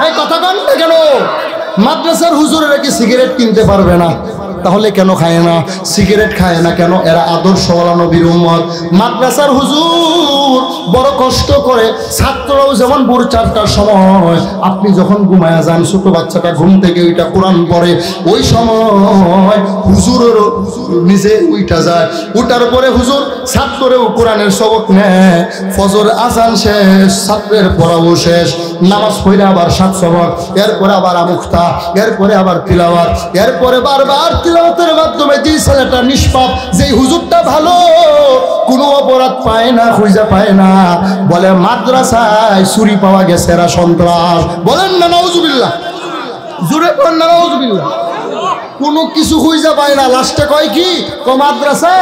এই কথা কন না কেন? মাদ্রাসার হুজুরেরা কি সিগারেট কিনতে পারবে না? তাহলে কেন খায় না? সিগারেট খায় না কেন? এরা আদর্শওয়ালা নবীর উম্মত। মাদ্রাসার হুজুর বড় কষ্ট করে, ছাত্ররাও যেমন ভোর 4টার সময় আপনি যখন ঘুমায়া যান, ছোট বাচ্চাটা ঘুম থেকে ওইটা কোরআন পড়ে, ওই সময় হুজুরেরও নিজে উঠা যায়, উঠার পরে হুজুর ছাত্রেও কোরআনের সবক নেয়। ফজর আজান শেষ, ছাত্রের পড়াও শেষ, নামাজ পড়ে আবার 7 সবক, এরপরে আবার আমুক্তা, এরপরে আবার তিলাওয়াত, এরপরে বারবার তিলাওয়াতের মাধ্যমে যে ছেলেটা নিষ্পাপ, যেই হুজুরটা ভালো, কোনো অপরাধ পায় না, খুঁজে পায় না, বলে মাদ্রাসায় চুরি পাওয়া গেছে, এরা সন্ত্রাস। বলেন না নাউজুবিল্লাহ, জোরে বলেন না নাউজুবিল্লাহ। কোনো কিছু খুঁজে পায় না, লাস্টে কয় কি, মাদ্রাসা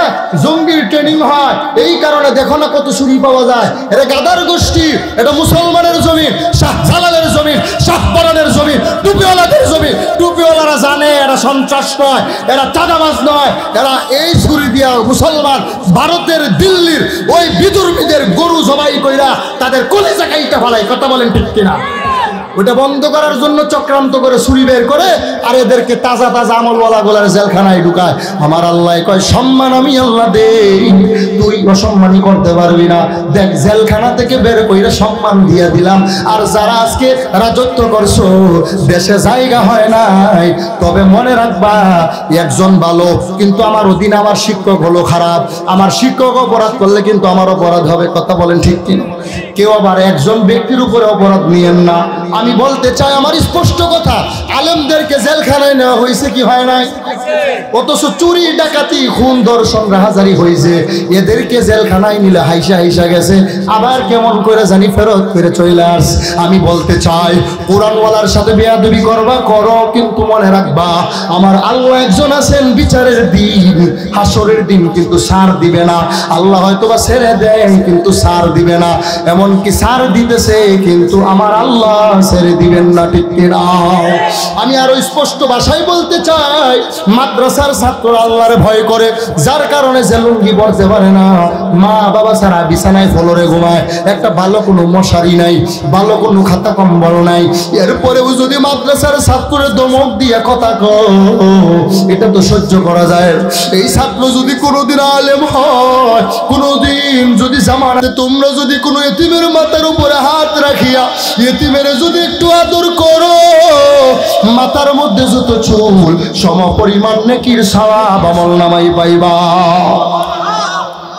জঙ্গির ট্রেনিং হয়, এই কারণে দেখো না কত চুরি পাওয়া যায়। এটা গাদার গোষ্ঠী, এটা মুসলমানের জমিন, শাহ জালালের জমিন, শাহপরানের জমিন, টুপিওয়ালাদের জমিন। টুপিওয়ালারা জানে এরা সন্ত্রাস নয়, এরা চাঁদাবাজ নয়, এরা এই ছুরি দিয়া মুসলমান ভারতের দিল্লির ওই বিদুর্মীদের গরু জবাই কইরা তাদের কলিজা কাইটা ফেলায়। কথা বলেন ঠিক কিনা? ওটা বন্ধ করার জন্য চক্রান্ত করে ছুরি বের করে আর এদেরকে তাজা তাজা আমলওয়ালা গোলার জেলখানায় ঢুকায়। আমার আল্লাহ কয়, সম্মান আমি আল্লাহ দেই, তুই অসম্মানই করতে পারবি না। দেখ, জেলখানা থেকে বের কইরা সম্মান দিয়ে দিলাম। আর যারা আজকে রাজত্ব করছো, দেশে জায়গা হয় নাই, তবে মনে রাখবা একজন ভালো, কিন্তু আমার অধীনে আমার শিক্ষক হলো খারাপ। আমার শিক্ষক অপরাধ করলে কিন্তু আমার অপরাধ হবে। কথা বলেন ঠিক কিনা? কেউ আবার একজন ব্যক্তির উপরে অপরাধ নিয়েন না। আমি বলতে চাই, আমার স্পষ্ট কথা, আলেমদেরকে জেলখানায় নেওয়া হয়েছে কি হয় নাই? অথচ চুরি ডাকাতি খুন ধর্ষণ রাহাজারি হয়েছে, এদেরকে জেলখানায় নিলে হাইসা হাইসা গেছে, আবার কেমন করে জানি ফেরত করে চলে আস। আমি বলতে চাই, কোরআনওয়ালার সাথে বেয়াদবি করবা করো, কিন্তু মনে রাখবা আমার আল্লাহ একজন আছেন, বিচারের দিন হাসরের দিন কিন্তু ছাড় দিবে না। আল্লাহ হয়তো বা ছেড়ে দেয় কিন্তু ছাড় দিবে না, এমনকি ছাড় দিতেছে কিন্তু আমার আল্লাহ ছেড়ে দিবেন না। ঠিক কিনা? আমি আরো স্পষ্ট ভাষায় বলতে চাই, মাদ্রাসার ছাত্ররা আল্লাহরে ভয় করে, যার কারণে যে লুঙ্গি পরতে পারে না, মা বাবা ছাড়া বিছানায় ফলরে ঘুমায়, একটা ভালো কোনো মশারি নাই, ভালো কোনো খাতা কম্বল নাই, এরপরেও যদি মাদ্রাসার ছাত্রের দমক দিয়ে কথা কও, এটা তো সহ্য করা যায়। এই ছাত্র যদি কোনোদিন আলেম হয়, কোনোদিন যদি জামানাতে তোমরা যদি কোনো এতিমের মাথার উপরে হাত রাখিয়া এতিমের যদি একটু আদর করো, মাথার মধ্যে যত চুল সম পরিমাণ নেকির সওয়াব আমল নামাই পাইবা।